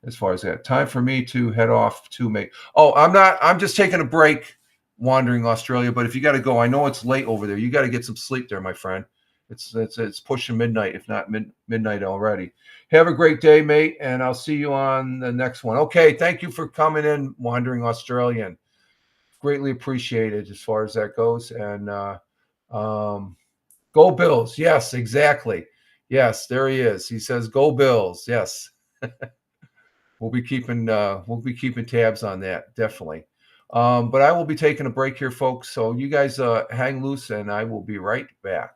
As far as that, time for me to head off to make. Oh, I'm just taking a break. Wandering Australia, but if you got to go, I know it's late over there. You got to get some sleep there, my friend. It's pushing midnight, if not midnight already. Have a great day, mate, and I'll see you on the next one. Okay, thank you for coming in, Wandering Australian. Greatly appreciated as far as that goes. And go Bills. Yes, exactly. Yes, there he is. He says, "Go Bills." Yes. We'll be keeping tabs on that, definitely. But I will be taking a break here, folks. So you guys hang loose, and I will be right back.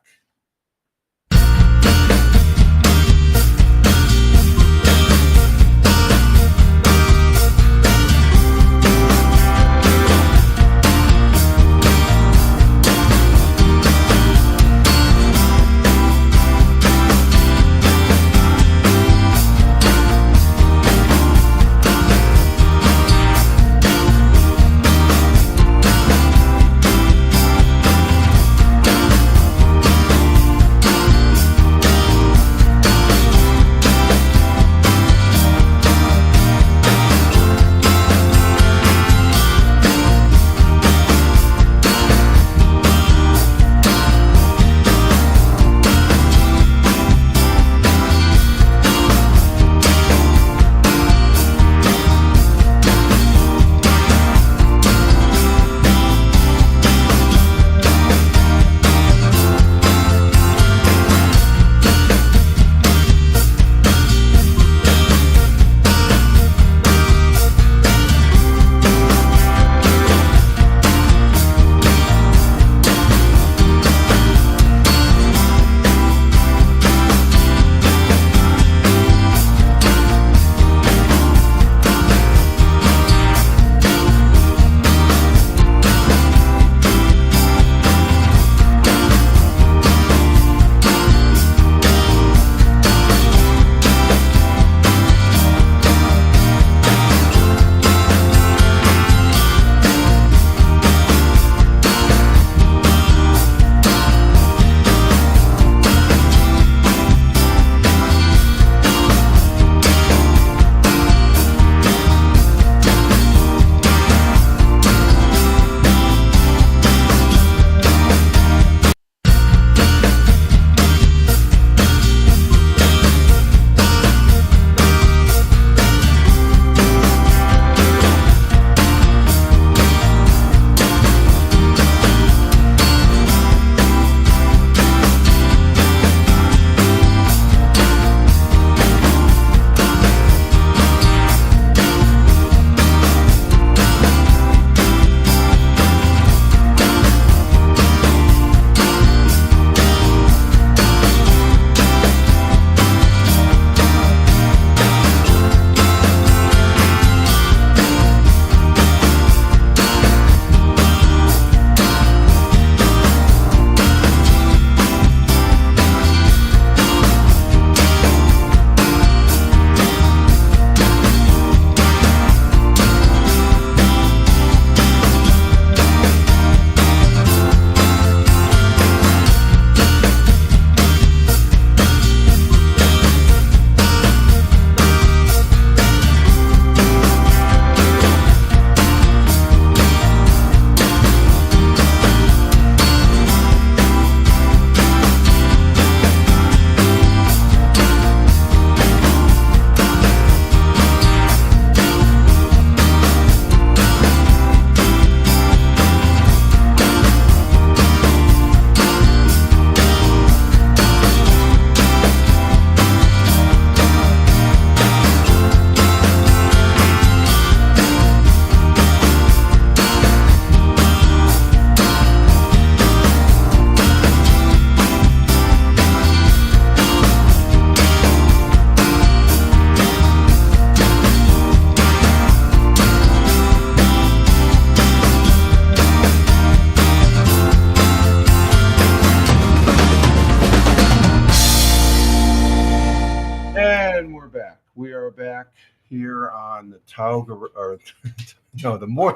back. We are back here on the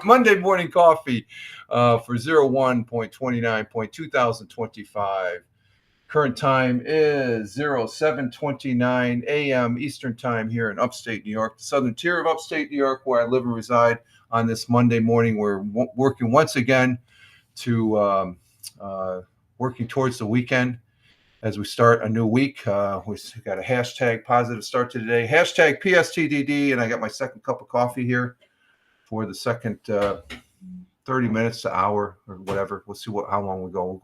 Monday morning coffee for 01.29.2025. Current time is 07:29 a.m. Eastern time here in upstate New York, the southern tier of upstate New York, where I live and reside. On this Monday morning, we're working once again to working towards the weekend. As we start a new week, we got a hashtag positive start to today, hashtag PSTTD, and I got my second cup of coffee here for the second 30 minutes to hour or whatever. We'll see how long we go.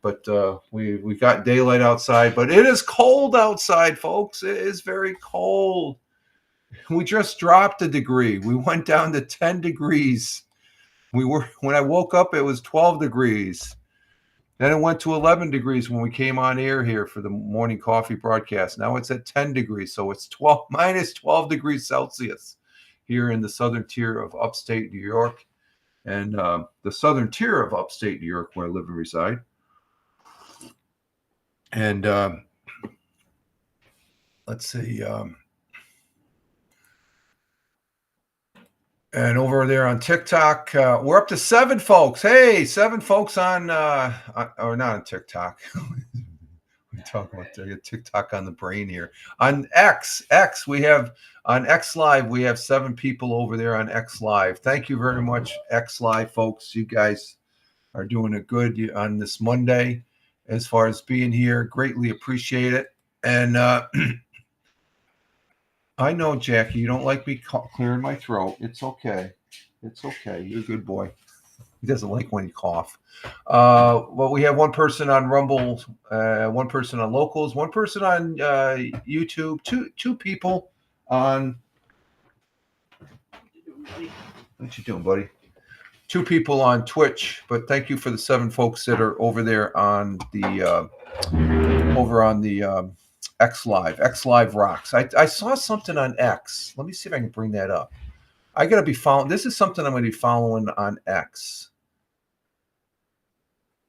But we got daylight outside, but it is cold outside, folks. It is very cold. We just dropped a degree. We went down to 10 degrees. When I woke up, it was 12 degrees. Then it went to 11 degrees when we came on air here for the morning coffee broadcast. Now it's at 10 degrees, so it's minus 12 degrees Celsius here in the southern tier of upstate New York and the southern tier of upstate New York where I live and reside. And let's see. And over there on TikTok, we're up to 7 folks. Hey, 7 folks on, or not on TikTok. We talk about TikTok on the brain here. On X, we have on X Live, we have 7 people over there on X Live. Thank you very much, X Live folks. You guys are doing it good on this Monday as far as being here. Greatly appreciate it. And I know, Jackie, you don't like me clearing my throat. It's okay. It's okay. You're a good boy. He doesn't like when you cough. Well, we have 1 person on Rumble, 1 person on Locals, 1 person on YouTube, two people on. What you doing, buddy? 2 people on Twitch. But thank you for the 7 folks that are over there on the X Live. X Live rocks. I saw something on X. Let me see if I can bring that up. I got to be following. This is something I'm going to be following on X.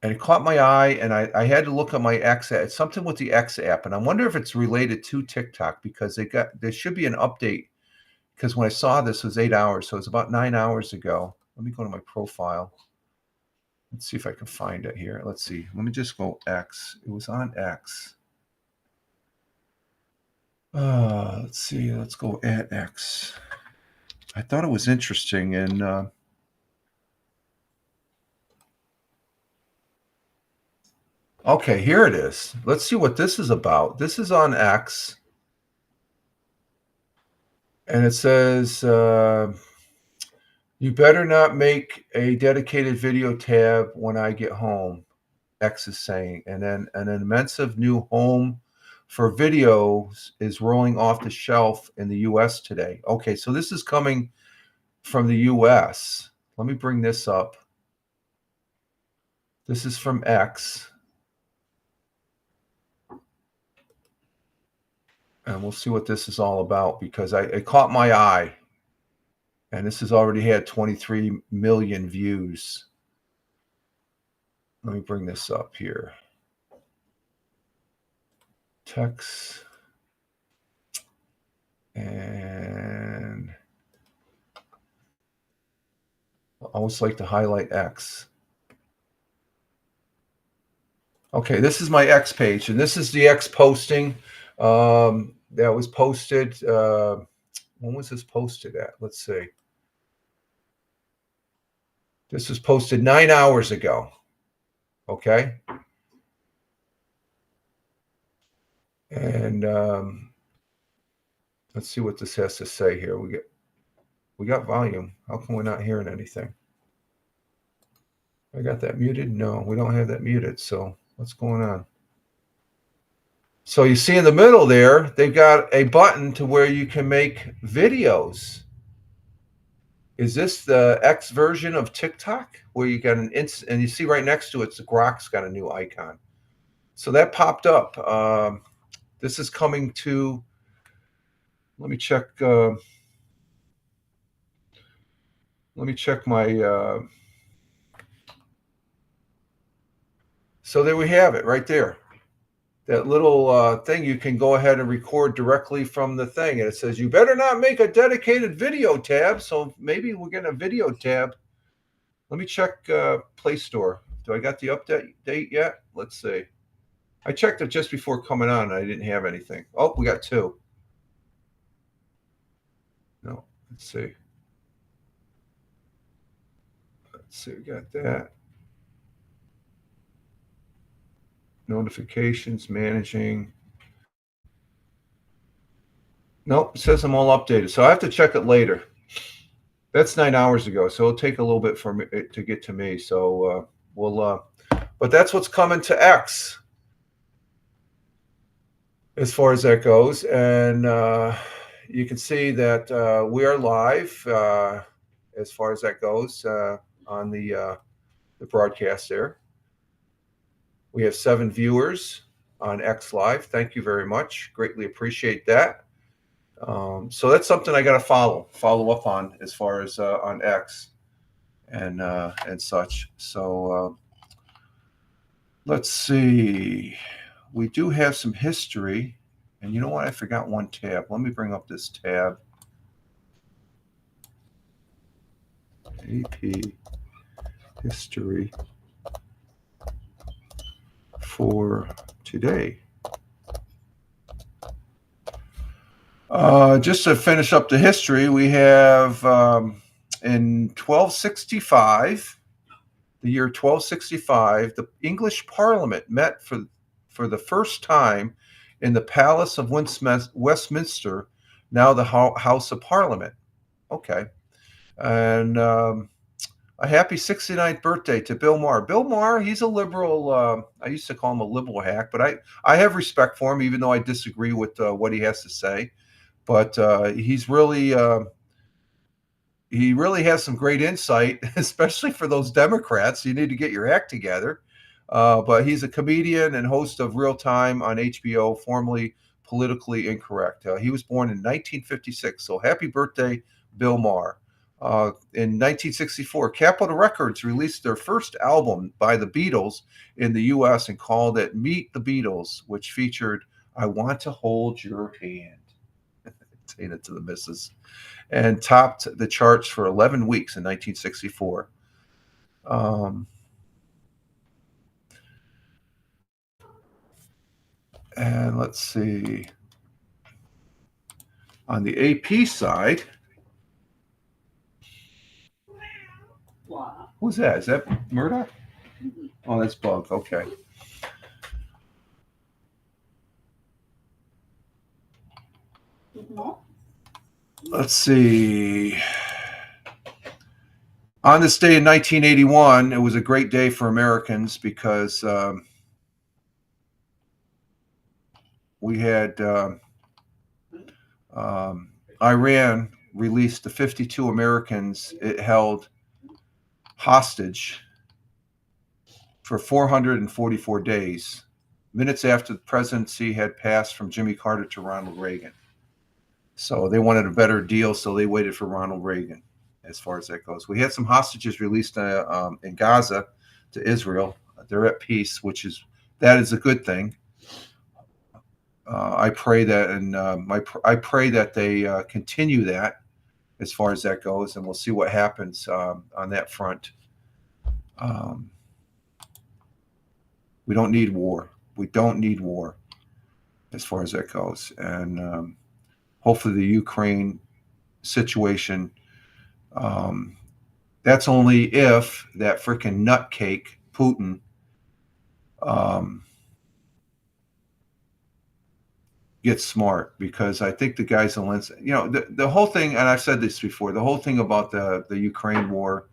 And it caught my eye, and I had to look at my X. It's something with the X app, and I wonder if it's related to TikTok because there should be an update. Because when I saw this, it was 8 hours, so it's about 9 hours ago. Let me go to my profile. Let's see if I can find it here. Let's see. Let me just go X. It was on X. Let's see. Let's go at X. I thought it was interesting, and okay, here it is. Let's see what this is about. This is on X, and it says, "You better not make a dedicated video tab when I get home." X is saying, and then an immense new home for videos is rolling off the shelf in the U.S. today. Okay, so this is coming from the U.S. Let me bring this up. This is from X. And we'll see what this is all about because it caught my eye. And this has already had 23 million views. Let me bring this up here. Text. And I always like to highlight X. Okay, this is my X page, and this is the X posting that was posted. When was this posted at? Let's see. This was posted 9 hours ago. Okay. And let's see what this has to say here. We got volume. How come we're not hearing anything? I got that muted? No, we don't have that muted. So what's going on? So you see in the middle there, they've got a button to where you can make videos. Is this the X version of TikTok where you got and you see right next to it, the Grok's got a new icon. So that popped up. This is coming to, let me check. Let me check my, so there we have it right there. that little thing, you can go ahead and record directly from the thing, and it says you better not make a dedicated video tab. So maybe we're getting a video tab. Let me check Play Store. Do I got the update date yet? Let's see. I checked it just before coming on. I didn't have anything. Oh, we got 2. No, let's see. Let's see, we got that. Notifications, managing. Nope, it says I'm all updated. So I have to check it later. That's 9 hours ago, so it'll take a little bit for me to get to me. So but that's what's coming to X as far as that goes. And you can see that we are live as far as that goes on the broadcast there. We have 7 viewers on X Live. Thank you very much. Greatly appreciate that. So that's something I got to follow up on as far as on X and such. So let's see. We do have some history, and you know what? I forgot one tab. Let me bring up this tab. AP history for today. Just to finish up the history, we have in 1265, the year 1265, the English Parliament met for the first time in the Palace of Westminster, now the House of Parliament. Okay. And a happy 69th birthday to Bill Maher. Bill Maher, he's a liberal. I used to call him a liberal hack, but I have respect for him, even though I disagree with what he has to say. But he's really he really has some great insight, especially for those Democrats. You need to get your act together. But he's a comedian and host of Real Time on HBO, formerly Politically Incorrect. He was born in 1956, so happy birthday, Bill Maher. In 1964, Capitol Records released their first album by the Beatles in the U.S. and called it Meet the Beatles, which featured I Want to Hold Your Hand. Saying it to the missus. And topped the charts for 11 weeks in 1964. And let's see. On the AP side, who's that? Is that Murdoch? Oh, that's Bug. Okay. Let's see. On this day in 1981, it was a great day for Americans because we had Iran released the 52 Americans it held hostage for 444 days, minutes after the presidency had passed from Jimmy Carter to Ronald Reagan. So they wanted a better deal, so they waited for Ronald Reagan as far as that goes. We had some hostages released in Gaza to Israel. They're at peace, that is a good thing. I pray that, and I pray that they continue that as far as that goes, and we'll see what happens on that front. We don't need war. We don't need war as far as that goes. And hopefully the Ukraine situation, that's only if that freaking nutcake, Putin, gets smart, because I think the guys in Linz, the whole thing, and I've said this before, the whole thing about the Ukraine war,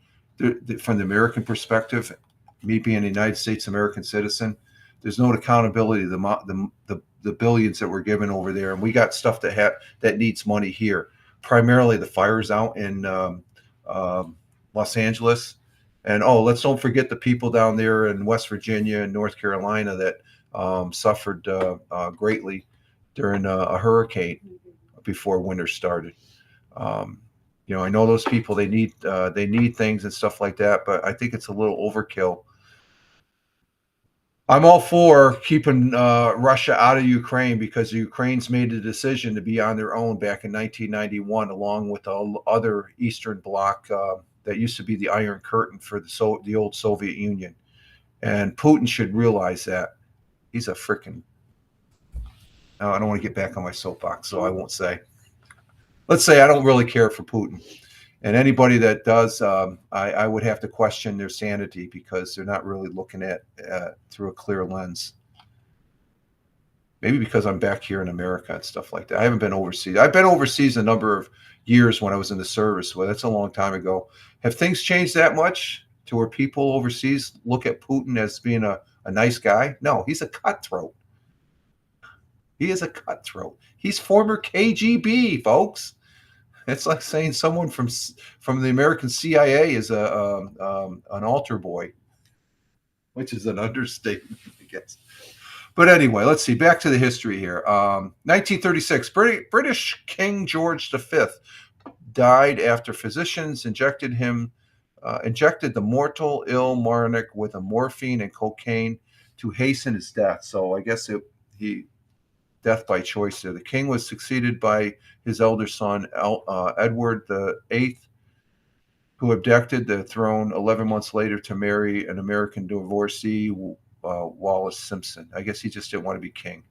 from the American perspective, me being a United States American citizen, there's no accountability to the billions that we're given over there, and we got stuff that needs money here. Primarily the fires out in Los Angeles, and let's don't forget the people down there in West Virginia and North Carolina that suffered greatly during a hurricane before winter started. I know those people, they need things and stuff like that, but I think it's a little overkill I'm all for keeping Russia out of Ukraine because the Ukraine's made a decision to be on their own back in 1991, along with all other Eastern Bloc that used to be the Iron Curtain for the old Soviet Union. And Putin should realize that. He's a freaking. I don't want to get back on my soapbox, so I won't say. Let's say I don't really care for Putin. And anybody that does, I would have to question their sanity because they're not really looking at through a clear lens. Maybe because I'm back here in America and stuff like that. I haven't been overseas. I've been overseas a number of years when I was in the service. Well, that's a long time ago. Have things changed that much to where people overseas look at Putin as being a nice guy? No, he's a cutthroat. He is a cutthroat. He's former KGB, folks. It's like saying someone from the American CIA is an altar boy, which is an understatement, I guess. But anyway, let's see. Back to the history here. 1936, British King George V died after physicians injected the mortal ill monarch with a morphine and cocaine to hasten his death. So I guess he death by choice there. The king was succeeded by his elder son, Edward VIII, who abdicated the throne 11 months later to marry an American divorcee, Wallace Simpson. I guess he just didn't want to be king.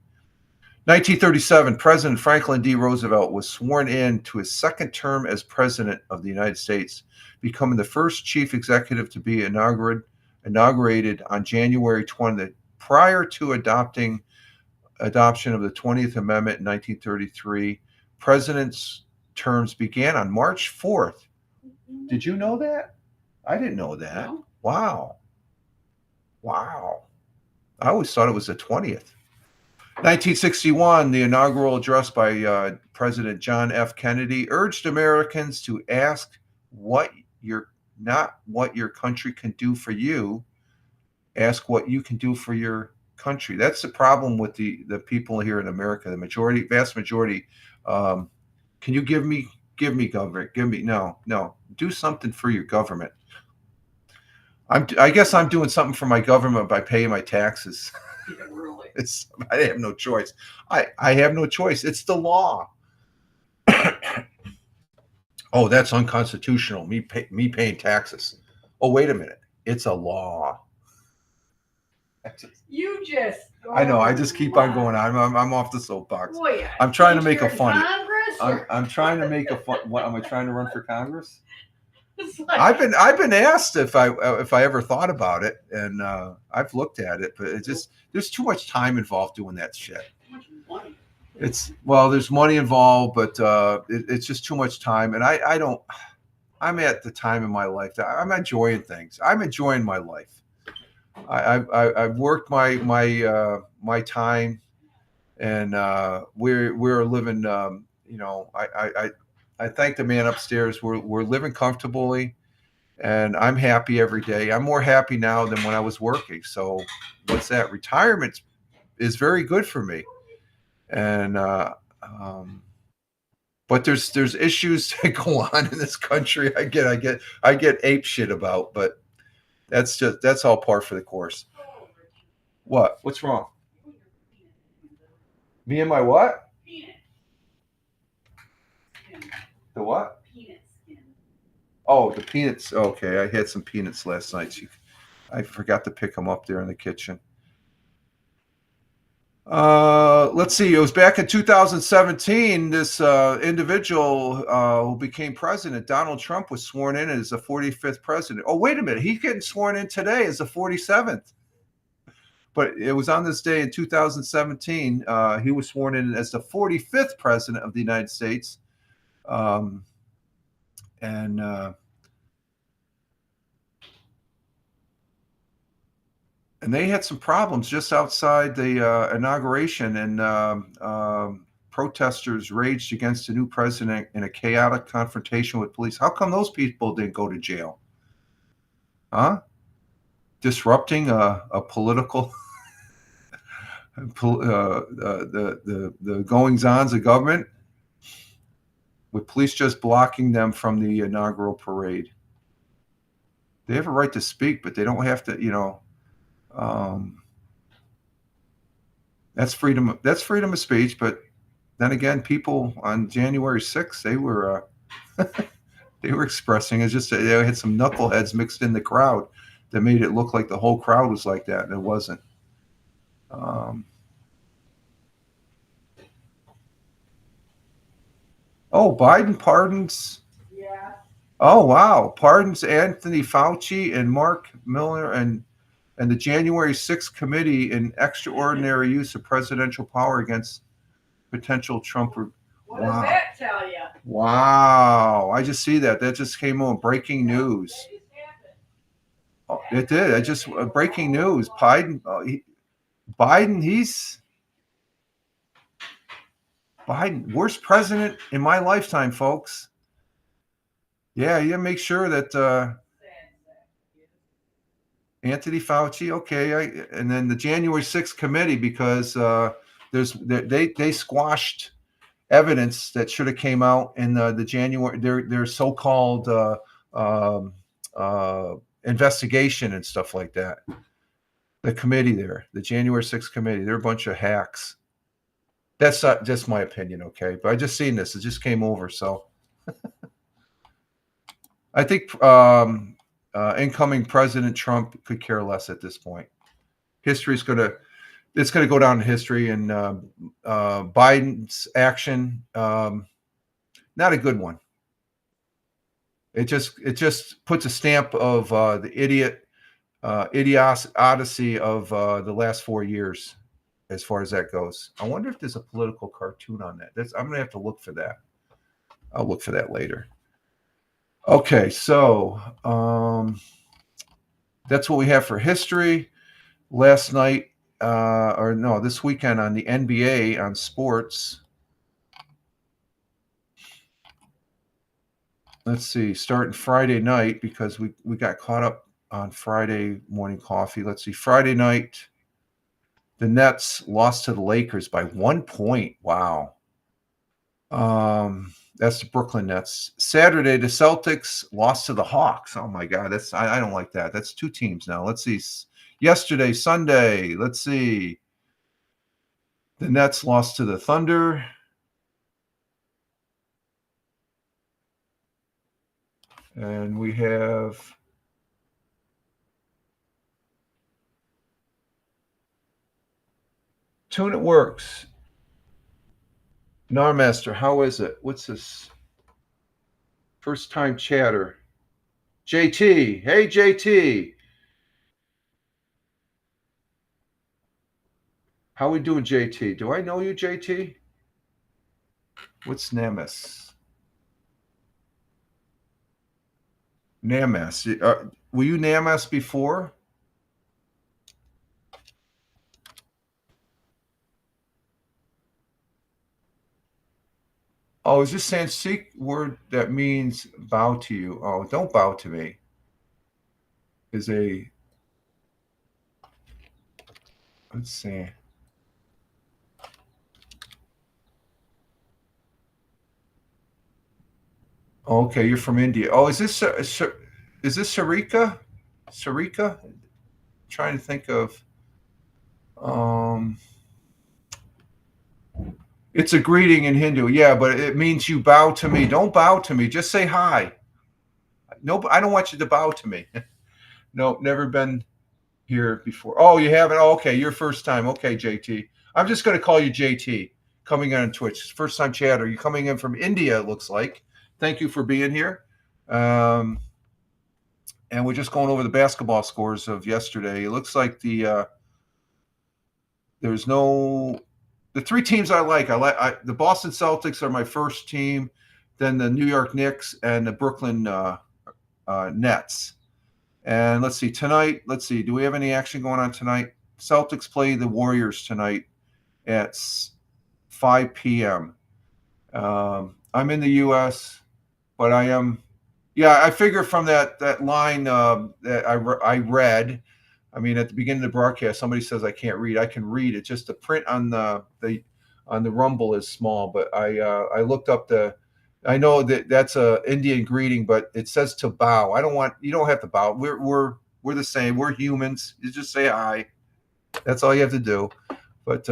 1937, President Franklin D. Roosevelt was sworn in to his second term as president of the United States, becoming the first chief executive to be inaugurated on January 20th, prior to adoption of the 20th Amendment in 1933. President's terms began on March 4th. Did you know that? I didn't know that. No. Wow. I always thought it was the 20th. 1961, the inaugural address by President John F. Kennedy urged Americans to ask not what your country can do for you, ask what you can do for your country. That's the problem with the people here in America. The vast majority, can you give me government? No. Do something for your government. I guess I'm doing something for my government by paying my taxes. Yeah, really. I have no choice. I have no choice. It's the law. Oh, that's unconstitutional. Me paying taxes. Oh, wait a minute. It's a law. I know. I just keep on going. I'm off the soapbox. Boy, yeah. I'm trying to make a funny. Congress, I'm trying to make a fun. What am I trying to run for Congress? like, I've been asked if I ever thought about it, and I've looked at it, but there's too much time involved doing that shit. money. There's money involved, but it's just too much time, and I don't. I'm at the time in my life that I'm enjoying things. I'm enjoying my life. I've worked my time, and we're living. I thank the man upstairs. We're living comfortably, and I'm happy every day. I'm more happy now than when I was working. So, what's that? Retirement is very good for me, and but there's issues that go on in this country. I get ape shit about, but that's all par for the course. What? What's wrong? Me and my what? The what? Peanut skin. Oh, the peanuts. Okay, I had some peanuts last night. I forgot to pick them up there in the kitchen. Let's see. It was back in 2017. This individual who became president, Donald Trump, was sworn in as the 45th president. Oh, wait a minute. He's getting sworn in today as the 47th. But it was on this day in 2017. He was sworn in as the 45th president of the United States. And they had some problems just outside the inauguration, and protesters raged against the new president in a chaotic confrontation with police. How come those people didn't go to jail? Huh? Disrupting a political the goings-ons of government, with police just blocking them from the inaugural parade. They have a right to speak, but they don't have to, That's freedom. That's freedom of speech. But then again, people on January 6th, they were expressing. It's just they had some knuckleheads mixed in the crowd that made it look like the whole crowd was like that, and it wasn't. Oh, Biden pardons. Yeah. Oh, wow. Pardons Anthony Fauci and Mark Miller and the January 6th committee in extraordinary use of presidential power against potential Trump. What does that tell you? Wow. I just see that. That just came on breaking news. That just happened. Oh, it did. I just breaking news. Biden, he's Biden, worst president in my lifetime, folks. Yeah, you make sure that Anthony Fauci, okay, and then the January 6th committee, because they squashed evidence that should have came out in the January their so-called investigation and stuff like that. The committee there, the January 6th committee, they're a bunch of hacks. That's not just my opinion, okay? But I just seen this; it just came over, so I think incoming President Trump could care less at this point. It's going to go down in history, and Biden's action, not a good one. It just puts a stamp of the idiocy of the last 4 years, as far as that goes. I wonder if there's a political cartoon on that. I'm going to have to look for that. I'll look for that later. Okay, so that's what we have for history. Last night, this weekend on the NBA on sports. Let's see, starting Friday night, because we got caught up on Friday morning coffee. Let's see, Friday night, the Nets lost to the Lakers by 1 point. Wow. That's the Brooklyn Nets. Saturday, the Celtics lost to the Hawks. Oh my God, I don't like that. That's two teams now. Let's see. Yesterday, Sunday, let's see. The Nets lost to the Thunder. And we have Tune It Works. Narmaster, how is it? What's this? First time chatter. JT. Hey, JT. How we doing, JT? Do I know you, JT? What's Namas? Namas. Were you Namas before? Oh, is this Sanskrit word that means bow to you? Oh, don't bow to me. Let's see. Okay, you're from India. Oh, is this Sarika? Sarika? Trying to think of. It's a greeting in Hindu, yeah, but it means you bow to me. Don't bow to me. Just say hi. No, I don't want you to bow to me. No, never been here before. Oh, you haven't? Oh, okay, your first time. Okay, JT. I'm just going to call you JT. Coming in on Twitch. First time chatter. You're coming in from India, it looks like. Thank you for being here. And we're just going over the basketball scores of yesterday. It looks like the three teams I like. The Boston Celtics are my first team, then the New York Knicks and the Brooklyn Nets. And let's see, tonight, do we have any action going on tonight? Celtics play the Warriors tonight at 5 p.m. I'm in the U.S., but I figure from that line that I read, I mean, at the beginning of the broadcast, somebody says I can't read. I can read. It's just the print on the Rumble is small, but I looked up I know that's a Indian greeting, but it says to bow. You don't have to bow. We're the same. We're humans. You just say hi. That's all you have to do. But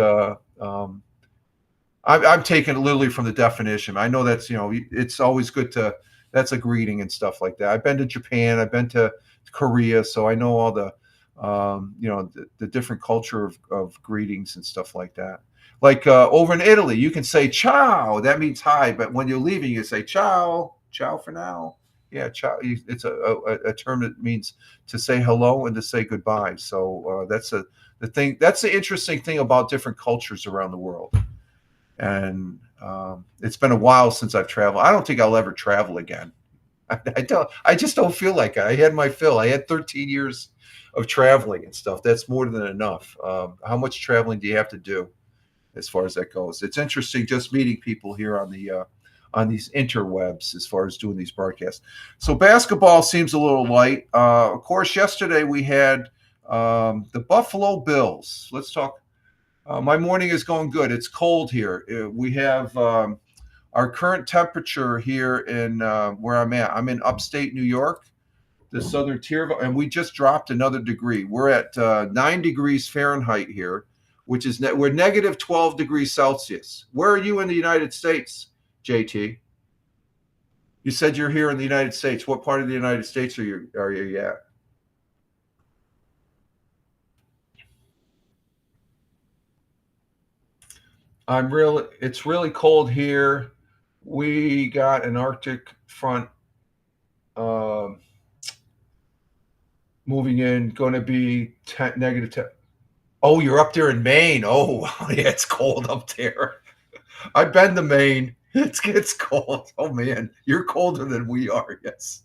I'm taking it literally from the definition. I know that's, it's always good to, that's a greeting and stuff like that. I've been to Japan, I've been to Korea, so I know all the, the different culture of greetings and stuff like that. Like over in Italy, you can say ciao, that means hi, but when you're leaving, you say ciao, ciao for now. Yeah, ciao. It's a term that means to say hello and to say goodbye. So that's the thing. That's the interesting thing about different cultures around the world. And it's been a while since I've traveled. I don't think I'll ever travel again. I don't. I just don't feel like it. I had my fill. I had 13 years of traveling and stuff. That's more than enough. How much traveling do you have to do, as far as that goes? It's interesting just meeting people here on these interwebs as far as doing these broadcasts. So basketball seems a little light. Of course, yesterday we had the Buffalo Bills. Let's talk. My morning is going good. It's cold here. We have our current temperature here in where I'm at. I'm in upstate New York, the southern tier, and we just dropped another degree. We're at 9 degrees Fahrenheit here, which is we're negative 12 degrees Celsius. Where are you in the United States, JT? You said you're here in the United States. What part of the United States are you at? It's really cold here. We got an Arctic front moving in, going to be negative 10. Oh, you're up there in Maine. Oh, yeah, it's cold up there. I've been to Maine. It's cold. Oh man, you're colder than we are. Yes.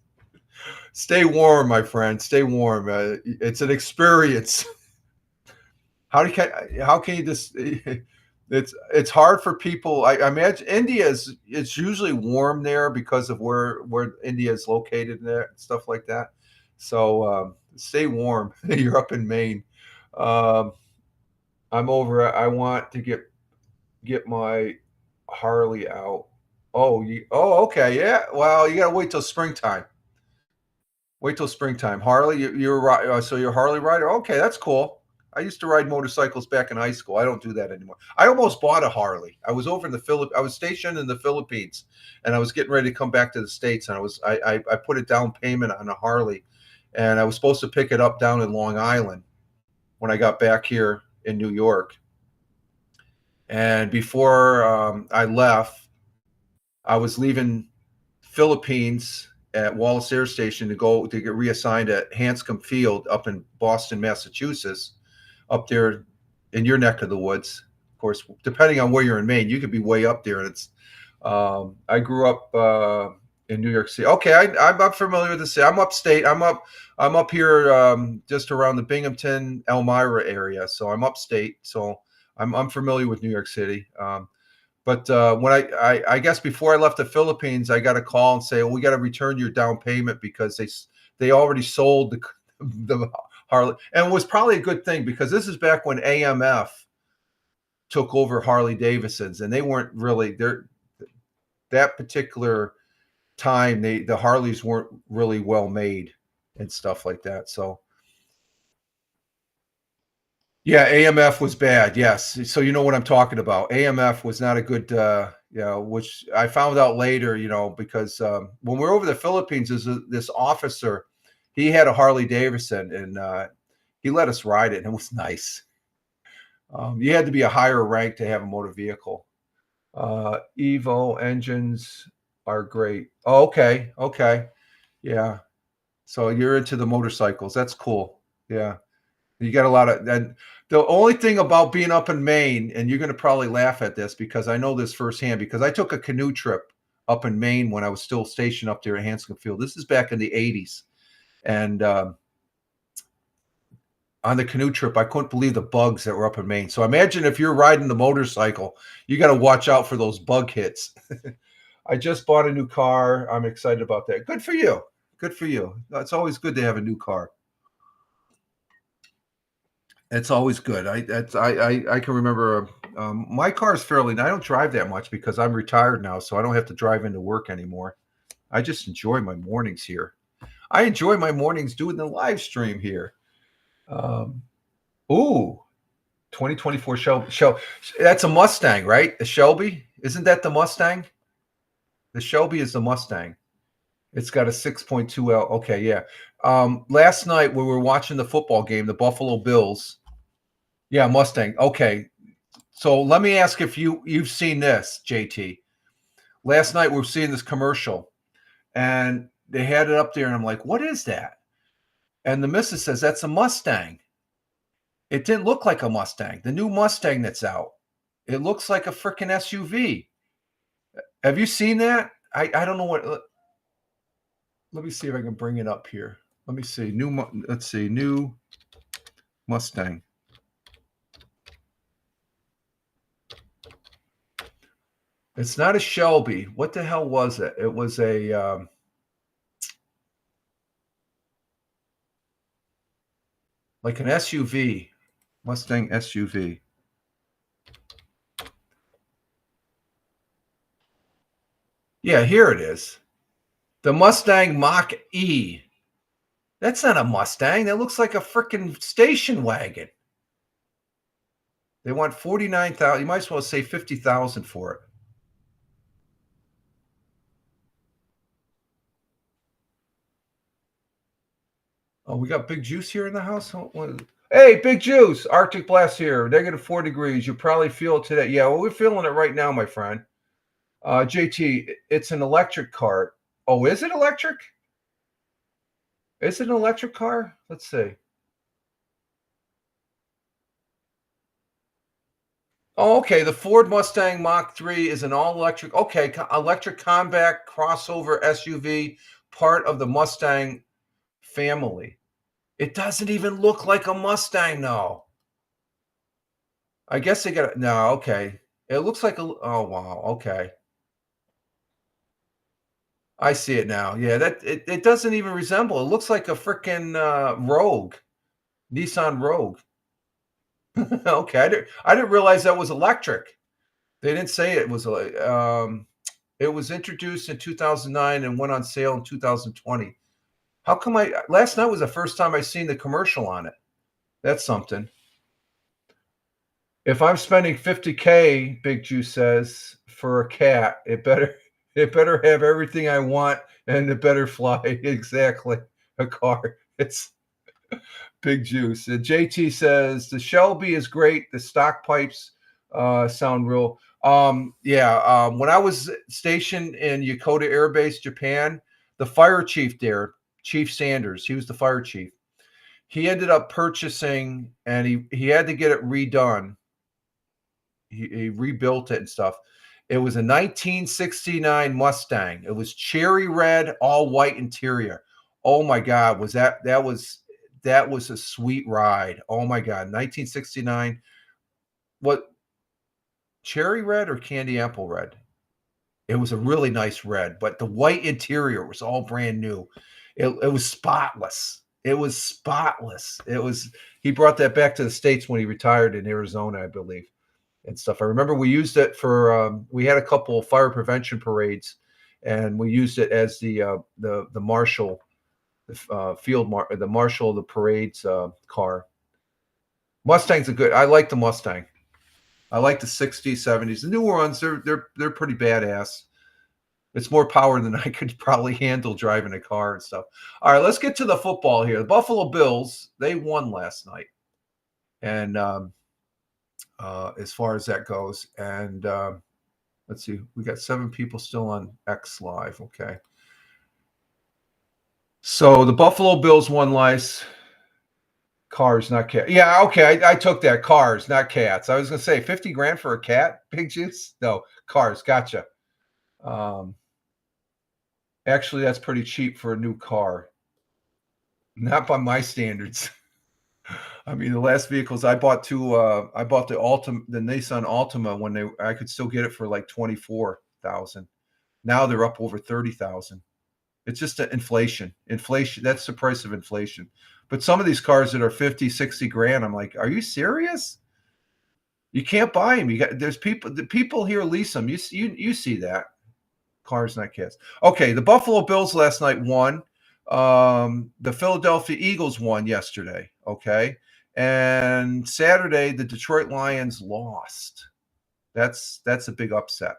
Stay warm, my friend. Stay warm. It's an experience. How can you just? It's hard for people. I imagine India it's usually warm there because of where India is located there and stuff like that. So stay warm. You're up in Maine. Um, I'm over. I want to get my Harley out. Oh, okay, yeah. Well, you gotta wait till springtime. Wait till springtime. Harley, you're right. So you're a Harley rider. Okay, that's cool. I used to ride motorcycles back in high school. I don't do that anymore. I almost bought a Harley. I was over in the I was stationed in the Philippines, and I was getting ready to come back to the States. And I put a down payment on a Harley, and I was supposed to pick it up down in Long Island when I got back here in New York. And before I left, I was leaving Philippines at Wallace Air Station to get reassigned at Hanscom Field up in Boston, Massachusetts, up there in your neck of the woods. Of course, depending on where you're in Maine, you could be way up there. And it's I grew up in New York City. Okay, I'm familiar with the city. I'm upstate. I'm up here just around the Binghamton, Elmira area. So I'm upstate. So I'm familiar with New York City. But when I guess before I left the Philippines, I got a call and say, "Well, we got to return your down payment because they already sold the Harley." And it was probably a good thing because this is back when AMF took over Harley Davidsons, and they weren't really there. That particular time, the Harleys weren't really well made and stuff like that. So. Yeah, AMF was bad. Yes. So you know what I'm talking about. AMF was not a good, which I found out later, because when we were over the Philippines, this officer, he had a Harley Davidson and he let us ride it and it was nice. You had to be a higher rank to have a motor vehicle. Evo engines are great. Oh, okay. Okay. Yeah. So you're into the motorcycles. That's cool. Yeah. You got a lot of and the only thing about being up in Maine, and you're going to probably laugh at this because I know this firsthand because I took a canoe trip up in Maine when I was still stationed up there at Hanscom Field. This is back in the 80s. And on the canoe trip, I couldn't believe the bugs that were up in Maine. So imagine if you're riding the motorcycle, you got to watch out for those bug hits. I just bought a new car. I'm excited about that. Good for you. Good for you. It's always good to have a new car. It's always good. I can remember my car is fairly. I don't drive that much because I'm retired now, so I don't have to drive into work anymore. I just enjoy my mornings here. I enjoy my mornings doing the live stream here. Ooh, 2024 Shelby. That's a Mustang, right? The Shelby? Isn't that the Mustang? The Shelby is the Mustang. It's got a 6.2L. Okay, yeah. Last night we were watching the football game, the Buffalo Bills. Yeah, Mustang. Okay. So let me ask if you've seen this, JT. Last night we were seeing this commercial, and they had it up there, and I'm like, what is that? And the missus says, that's a Mustang. It didn't look like a Mustang. The new Mustang that's out, it looks like a freaking SUV. Have you seen that? I don't know what. Let me see if I can bring it up here. Let me see. Let's see. New Mustang. It's not a Shelby. What the hell was it? It was a like an SUV. Mustang SUV. Yeah, here it is. The Mustang Mach-E. That's not a Mustang. That looks like a freaking station wagon. They want $49,000. You might as well say $50,000 for it. Oh, we got Big Juice here in the house. Hey, Big Juice, Arctic Blast here. -4 degrees. You probably feel it today. Yeah, well, we're feeling it right now, my friend. JT, it's an electric car. Oh, is it electric? Is it an electric car? Let's see. Oh, okay. The Ford Mustang Mach-3 is an all-electric. Okay, electric combat crossover SUV, part of the Mustang family. It doesn't even look like a Mustang, though. I guess they got it. No, okay. It looks like a. Oh wow. Okay. I see it now. Yeah, it doesn't even resemble. It looks like a freaking Rogue, Nissan Rogue. Okay, I didn't realize that was electric. They didn't say it was. It was introduced in 2009 and went on sale in 2020. How come last night was the first time I seen the commercial on it? That's something. If I'm spending $50K, Big Juice says, for a cat, it better have everything I want, and it better fly. Exactly. A car. It's Big Juice. JT says the Shelby is great. The stock pipes sound real. When I was stationed in Yokota Air Base, Japan, the fire chief there, Chief Sanders, he was the fire chief. He ended up purchasing, and he had to get it redone. He rebuilt it and stuff. It was a 1969 Mustang. It was cherry red, all white interior. Oh my God, that was a sweet ride. Oh my God, 1969. What, cherry red or candy apple red? It was a really nice red, but the white interior was all brand new. It was spotless. It was spotless. He brought that back to the States when he retired in Arizona, I believe, and stuff. I remember we used it for we had a couple of fire prevention parades, and we used it as the marshal, the marshal of the parades car. Mustang's I like the Mustang. I like the 60s, 70s. The newer ones, they're pretty badass. It's more power than I could probably handle driving a car and stuff. All right, let's get to the football here. The Buffalo Bills, they won last night. And as far as that goes. And let's see, we got 7 people still on X Live. Okay. So the Buffalo Bills won lice. Cars, not cats. Yeah, okay. I took that. Cars, not cats. I was going to say 50 grand for a cat, Big Juice? No, cars. Gotcha. Actually, that's pretty cheap for a new car. Not by my standards. I mean, the last vehicles I bought I bought the Nissan Altima when I could still get it for like 24,000. Now they're up over 30,000. It's just inflation. Inflation. That's the price of inflation. But some of these cars that are 50, 60 grand, I'm like, are you serious? You can't buy them. There's people. The people here lease them. You see that. Cars, not cats. Okay, the Buffalo Bills last night won. The Philadelphia Eagles won yesterday. Okay, And Saturday, the Detroit Lions lost. That's a big upset.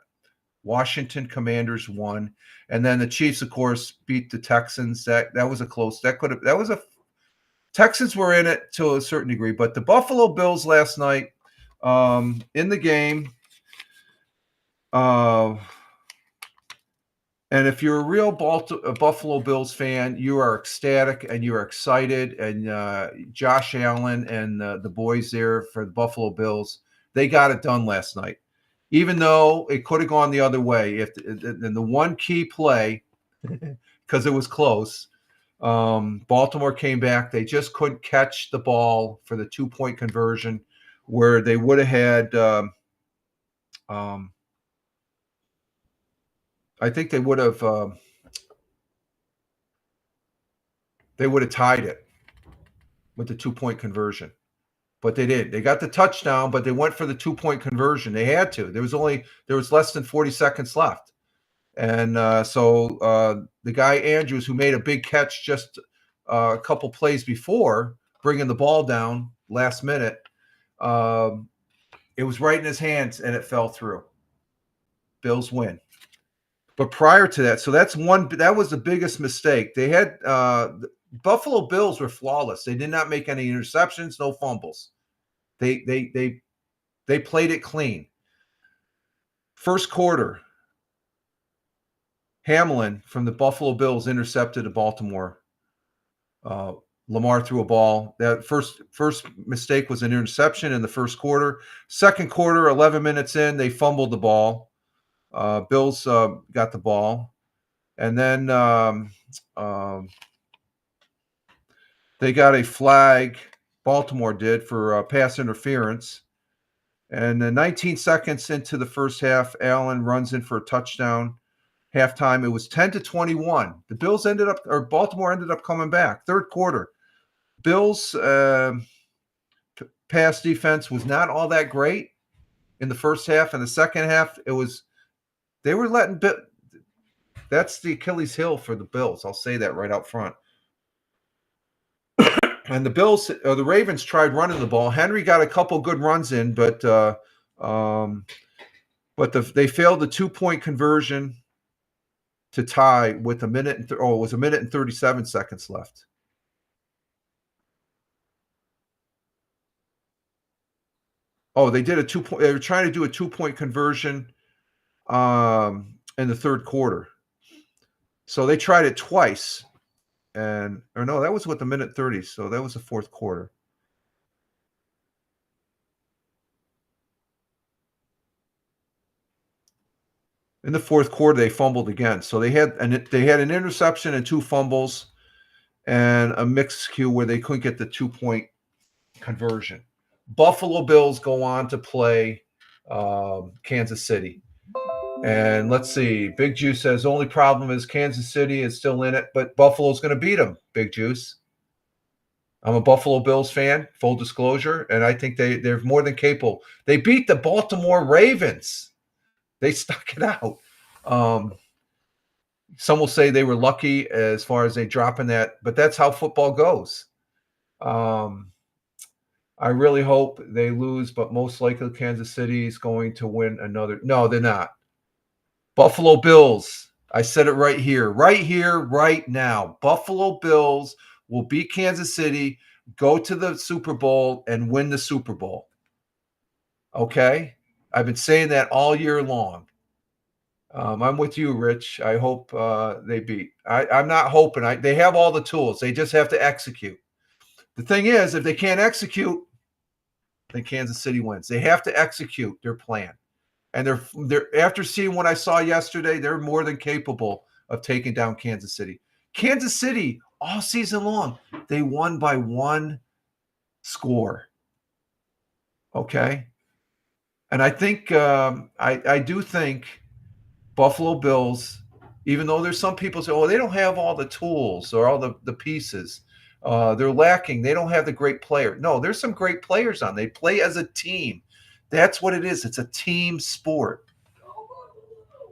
Washington Commanders won, and then the Chiefs, of course, beat the Texans. That was a close. Texans were in it to a certain degree, but the Buffalo Bills last night in the game. And if you're a real Buffalo Bills fan, you are ecstatic and you are excited. And Josh Allen and the boys there for the Buffalo Bills, they got it done last night. Even though it could have gone the other way. And the one key play, because it was close, Baltimore came back. They just couldn't catch the ball for the 2-point conversion where they would have had I think they would have tied it with the 2-point conversion, but they did. They got the touchdown, but they went for the 2-point conversion. They had to. There was less than 40 seconds left, and so the guy Andrews, who made a big catch just a couple plays before, bringing the ball down last minute, it was right in his hands and it fell through. Bills win. But prior to that, so that was the biggest mistake. They had the Buffalo Bills were flawless. They did not make any interceptions, no fumbles. They played it clean. First quarter, Hamlin from the Buffalo Bills intercepted a Baltimore. Lamar threw a ball. That first mistake was an interception in the first quarter. Second quarter, 11 minutes in, they fumbled the ball. Bills got the ball, and then they got a flag. Baltimore did for pass interference. And 19 seconds into the first half, Allen runs in for a touchdown. Halftime, it was 10-21. The Baltimore ended up coming back. Third quarter, Bills pass defense was not all that great in the first half. In the second half, they were letting that's the Achilles heel for the Bills. I'll say that right up front. And the Ravens tried running the ball. Henry got a couple good runs in, but they failed the 2-point conversion to tie with a minute and it was a minute and 37 seconds left. Oh, they did they were trying to do a 2-point conversion in the third quarter. So they tried it twice. That was with the minute 30. So that was the fourth quarter. In the fourth quarter, they fumbled again. So they had an interception and 2 fumbles and a mixed cue where they couldn't get the 2-point conversion. Buffalo Bills go on to play Kansas City. And let's see. Big Juice says only problem is Kansas City is still in it, but Buffalo's going to beat them. Big Juice. I'm a Buffalo Bills fan, full disclosure, and I think they're more than capable. They beat the Baltimore Ravens. They stuck it out. Some will say they were lucky as far as they dropping that, but that's how football goes. I really hope they lose, but most likely Kansas City is going to win another. No, they're not. Buffalo Bills. I said it right here, right now. Buffalo Bills will beat Kansas City, go to the Super Bowl, and win the Super Bowl. Okay? I've been saying that all year long. I'm with you, Rich. I hope they beat. I'm not hoping. They have all the tools. They just have to execute. The thing is, if they can't execute, then Kansas City wins. They have to execute their plan. And they're after seeing what I saw yesterday, they're more than capable of taking down Kansas City. Kansas City, all season long, they won by 1 score. Okay? And I think I do think Buffalo Bills, even though there's some people say, oh, they don't have all the tools or all the pieces. They're lacking. They don't have the great player. No, there's some great players on. They play as a team. That's what it is. It's a team sport.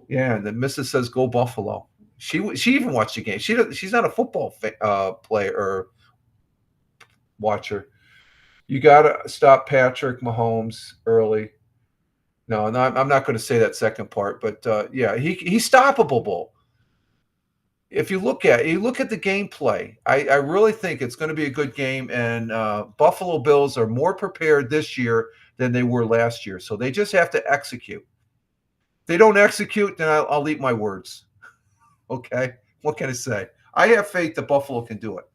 Yeah, and the missus says, go Buffalo. She even watched the game. She's not a football player or watcher. You got to stop Patrick Mahomes early. No, I'm not going to say that second part, but yeah, he's stoppable. If you look at the gameplay, I really think it's going to be a good game, and Buffalo Bills are more prepared this year than they were last year. So they just have to execute. If they don't execute, then I'll eat my words. Okay, what can I say? I have faith that Buffalo can do it.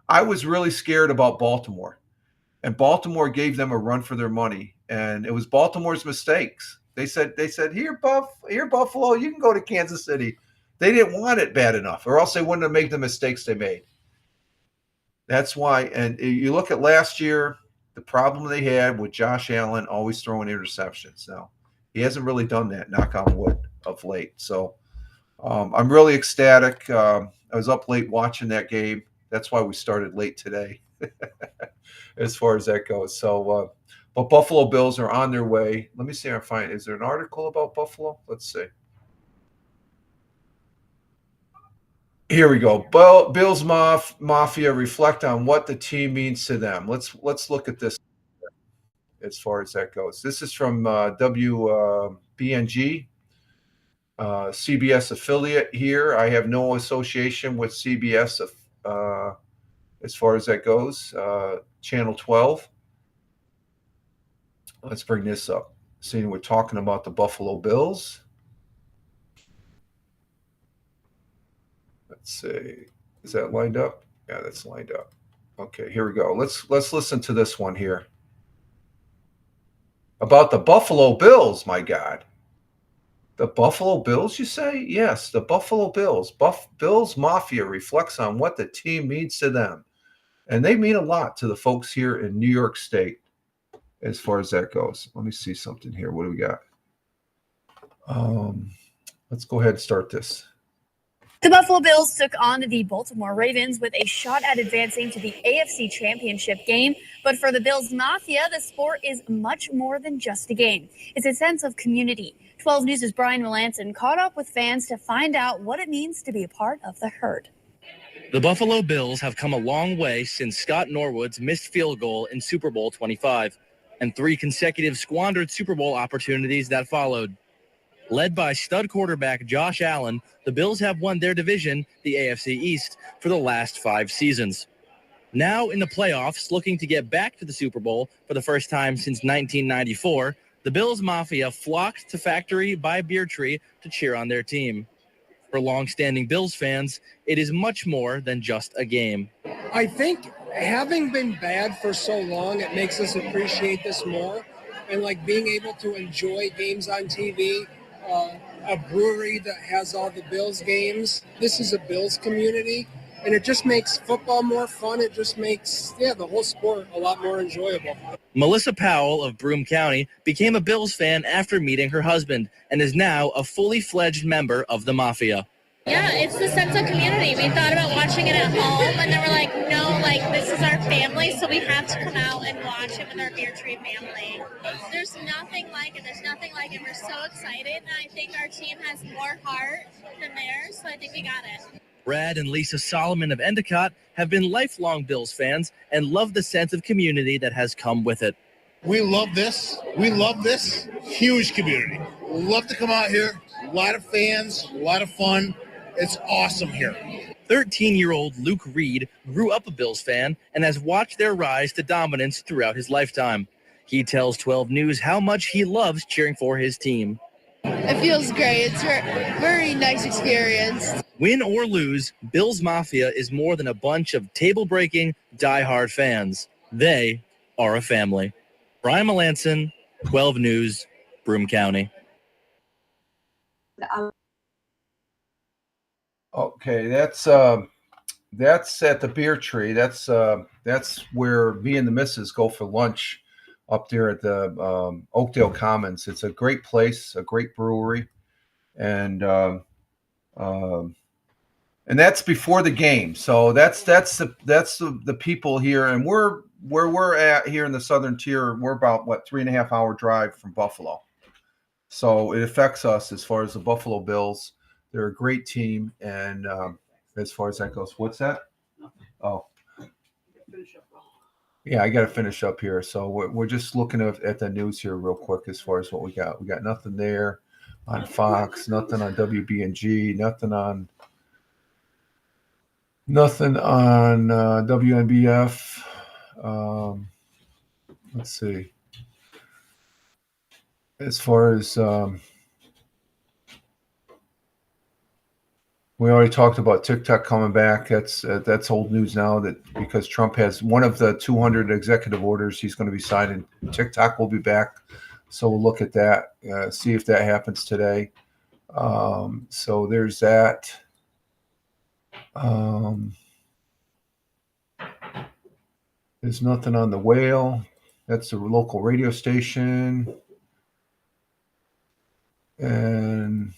I was really scared about Baltimore, and Baltimore gave them a run for their money, and it was Baltimore's mistakes. They said here Buffalo, you can go to Kansas City. They didn't want it bad enough, or else they wouldn't have made the mistakes they made. That's why. And you look at last year, the problem they had with Josh Allen always throwing interceptions. Now he hasn't really done that, knock on wood, of late. So I'm really ecstatic. I was up late watching that game. That's why we started late today, as far as that goes. So, but Buffalo Bills are on their way. Let me see if I find. Is there an article about Buffalo? Let's see. Here we go. Bills Mafia reflect on what the team means to them. Let's look at this as far as that goes. This is from WBNG, CBS affiliate here. I have no association with CBS as far as that goes. Channel 12. Let's bring this up. Seeing we're talking about the Buffalo Bills. Let's see. Is that lined up? Yeah, that's lined up. Okay, here we go. Let's listen to this one here. About the Buffalo Bills, my God. The Buffalo Bills, you say? Yes, the Buffalo Bills. Bills Mafia reflects on what the team means to them. And they mean a lot to the folks here in New York State as far as that goes. Let me see something here. What do we got? Let's go ahead and start this. The Buffalo Bills took on the Baltimore Ravens with a shot at advancing to the AFC Championship game. But for the Bills Mafia, the sport is much more than just a game. It's a sense of community. 12 News' Brian Melanson caught up with fans to find out what it means to be a part of the herd. The Buffalo Bills have come a long way since Scott Norwood's missed field goal in Super Bowl 25 and 3 consecutive squandered Super Bowl opportunities that followed. Led by stud quarterback Josh Allen, the Bills have won their division, the AFC East, for the last 5 seasons. Now in the playoffs, looking to get back to the Super Bowl for the first time since 1994, the Bills Mafia flocked to Factory by Beer Tree to cheer on their team. For longstanding Bills fans, it is much more than just a game. I think having been bad for so long, it makes us appreciate this more. And like being able to enjoy games on TV, a brewery that has all the Bills games. This is a Bills community, and it just makes football more fun. It just makes, the whole sport a lot more enjoyable. Melissa Powell of Broome County became a Bills fan after meeting her husband and is now a fully fledged member of the Mafia. Yeah, it's the sense of community. We thought about watching it at home, and then we're like, no, like, this is our family, so we have to come out and watch it with our Beer Tree family. There's nothing like it. There's nothing like it. We're so excited, and I think our team has more heart than theirs, so I think we got it. Brad and Lisa Solomon of Endicott have been lifelong Bills fans and love the sense of community that has come with it. We love this. We love this huge community. Love to come out here. A lot of fans, a lot of fun. It's awesome here. 13-year-old Luke Reed grew up a Bills fan and has watched their rise to dominance throughout his lifetime. He tells 12 News how much he loves cheering for his team. It feels great. It's a very nice experience. Win or lose, Bills Mafia is more than a bunch of table-breaking, die-hard fans. They are a family. Brian Melanson, 12 News, Broome County. Okay, that's at the Beer Tree. That's where me and the missus go for lunch up there at the Oakdale Commons. It's a great place, a great brewery, and that's before the game. So that's the people here, and where we're at here in the Southern Tier. We're about 3.5 hour drive from Buffalo, so it affects us as far as the Buffalo Bills. They're a great team, and as far as that goes, what's that? Oh, Yeah, I got to finish up here. So we're just looking at the news here real quick as far as what we got. We got nothing there on Fox, nothing on WBNG, nothing on WNBF. Let's see. As far as we already talked about TikTok coming back. That's old news now. That because Trump has one of the 200 executive orders he's going to be signing, TikTok will be back. So we'll look at that, see if that happens today. So there's that. There's nothing on the Whale. That's the local radio station. And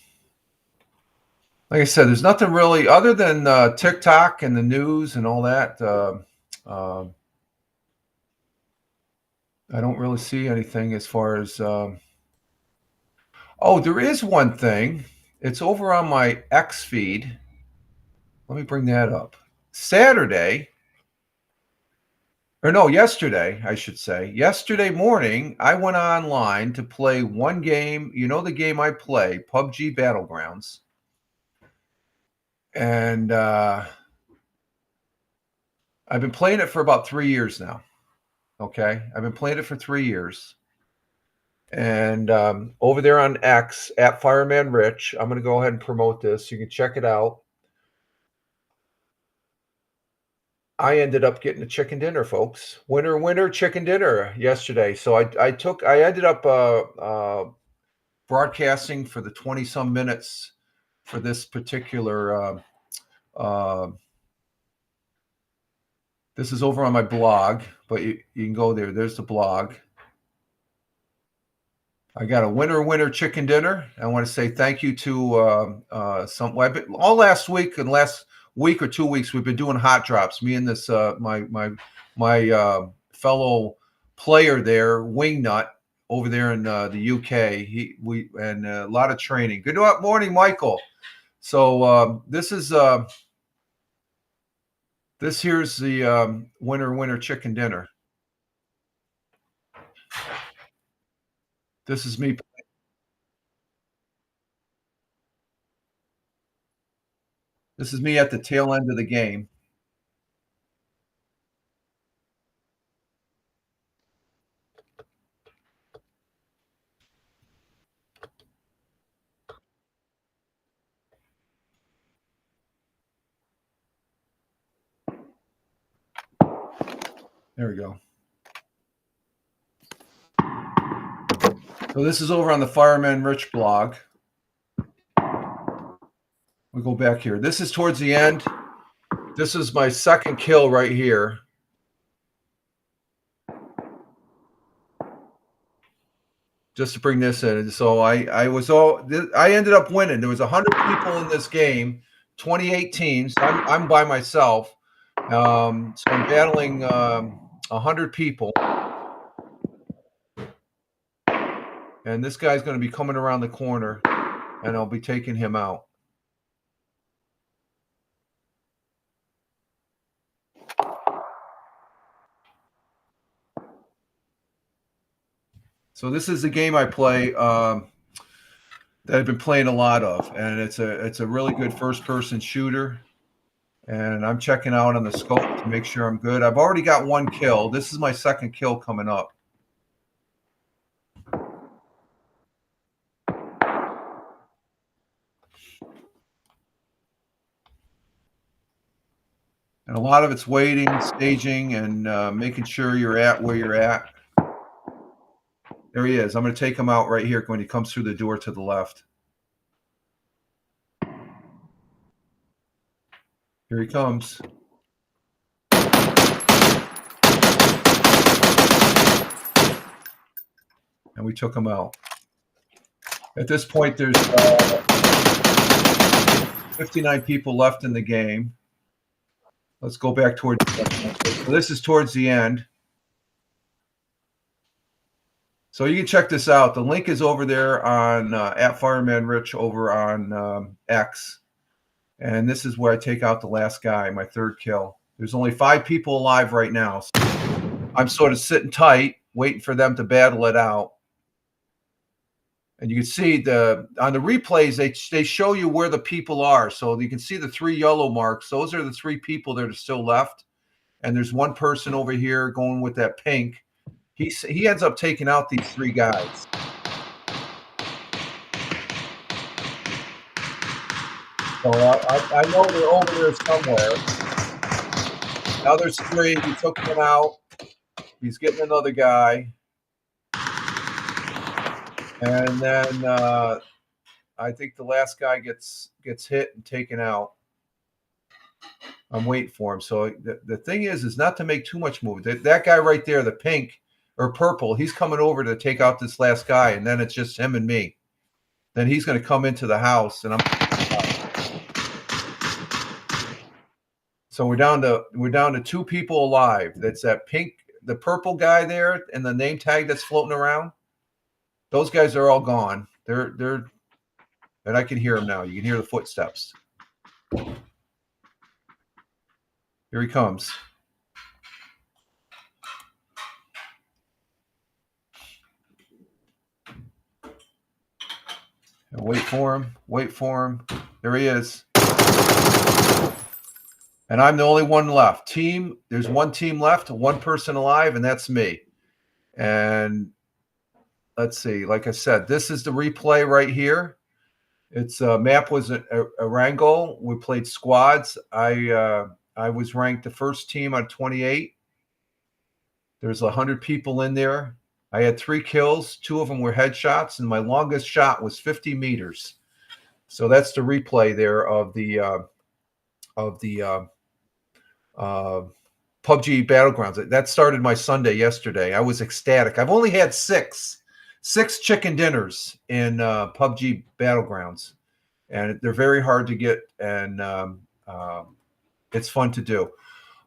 like I said, there's nothing really other than TikTok and the news and all that. I don't really see anything as far as. Oh, there is one thing. It's over on my X feed. Let me bring that up. Saturday, or no, yesterday, I should say. Yesterday morning, I went online to play one game. You know the game I play, PUBG Battlegrounds. And I've been playing it for about 3 years now. Okay? I've been playing it for 3 years. And over there on X, at Fireman Rich, I'm going to go ahead and promote this. You can check it out. I ended up getting a chicken dinner, folks. Winner, chicken dinner yesterday. So I ended up broadcasting for the 20-some minutes for this particular. This is over on my blog, but you can go there. There's the blog. I got a winner chicken dinner. I want to say thank you to all last week and last week or 2 weeks we've been doing hot drops. Me and this my fellow player there, Wingnut, over there in the UK. And a lot of training. Good morning, Michael. So this here's the winner chicken dinner. This is me. This is me at the tail end of the game. There we go. So this is over on the Fireman Rich blog. We'll go back here. This is towards the end. This is my second kill right here. Just to bring this in. So I ended up winning. There was 100 people in this game, 28 teams. I'm by myself. So I'm battling 100 people. And this guy's going to be coming around the corner, and I'll be taking him out. So this is the game I play that I've been playing a lot of, and it's a really good first-person shooter. And I'm checking out on the scope to make sure I'm good. I've already got one kill. This is my second kill coming up. And a lot of it's waiting, staging, and making sure you're at where you're at. There he is. I'm going to take him out right here when he comes through the door to the left. Here he comes. And we took him out. At this point, there's 59 people left in the game. Let's go back towards so this is towards the end. So you can check this out. The link is over there on at Fireman Rich over on X. And this is where I take out the last guy, my third kill. There's only 5 people alive right now. I'm sort of sitting tight, waiting for them to battle it out. And you can see on the replays, they show you where the people are. So you can see the 3 yellow marks. Those are the 3 people that are still left. And there's one person over here going with that pink. He ends up taking out these 3 guys. So I know they're over there somewhere. Now there's 3. He took one out. He's getting another guy. And then I think the last guy gets hit and taken out. I'm waiting for him. So the thing is not to make too much movement. That guy right there, the pink or purple, he's coming over to take out this last guy, and then it's just him and me. Then he's going to come into the house, and so we're down to 2 people alive. That's that pink, the purple guy there, and the name tag that's floating around. Those guys are all gone. They're, and I can hear them now. You can hear the footsteps. Here he comes. Wait for him. Wait for him. There he is. And I'm the only one left. There's 1 team left, 1 person alive, and that's me. And let's see. Like I said, this is the replay right here. Its map was Erangel. We played squads. I was ranked the first team on 28. There's 100 people in there. I had 3 kills. 2 of them were headshots, and my longest shot was 50 meters. So that's the replay there of the PUBG Battlegrounds. That started my Sunday yesterday. I was ecstatic. I've only had 6 chicken dinners in PUBG Battlegrounds, and they're very hard to get, and it's fun to do.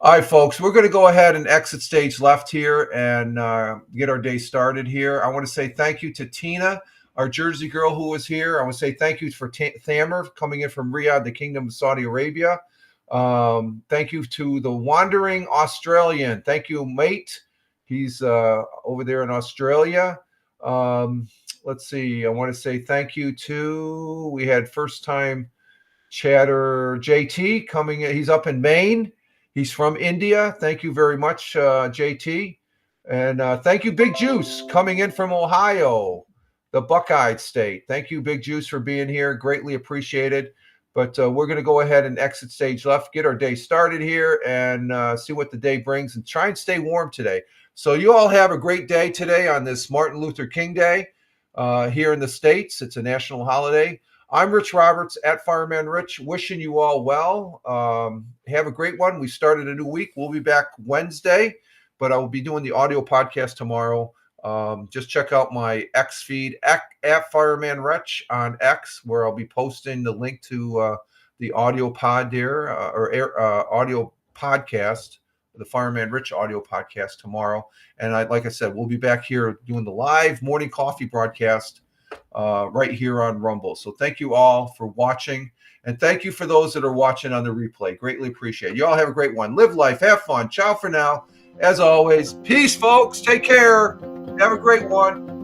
All right, folks, we're going to go ahead and exit stage left here and get our day started here. I want to say thank you to Tina, our Jersey girl who was here. I want to say thank you for Thamer coming in from Riyadh, the Kingdom of Saudi Arabia. Thank you to the Wandering Australian. Thank you, mate. He's over there in Australia. Let's see. I want to say thank you to, we had first time chatter JT coming in. He's up in Maine. He's from India. Thank you very much, JT. And thank you, Big Juice, coming in from Ohio, the Buckeye State. Thank you, Big Juice, for being here. Greatly appreciated. But we're going to go ahead and exit stage left, get our day started here, and see what the day brings, and try and stay warm today. So you all have a great day today on this Martin Luther King Day here in the States. It's a national holiday. I'm Rich Roberts at Fireman Rich, wishing you all well. Have a great one. We started a new week. We'll be back Wednesday, but I will be doing the audio podcast tomorrow. Just check out my X feed at Fireman Rich on X, where I'll be posting the link to the audio pod there, audio podcast, the Fireman Rich audio podcast tomorrow. And like I said, we'll be back here doing the live morning coffee broadcast right here on Rumble. So thank you all for watching, and thank you for those that are watching on the replay. Greatly appreciate it. You all have a great one. Live life, have fun. Ciao for now. As always, peace, folks. Take care. Have a great one.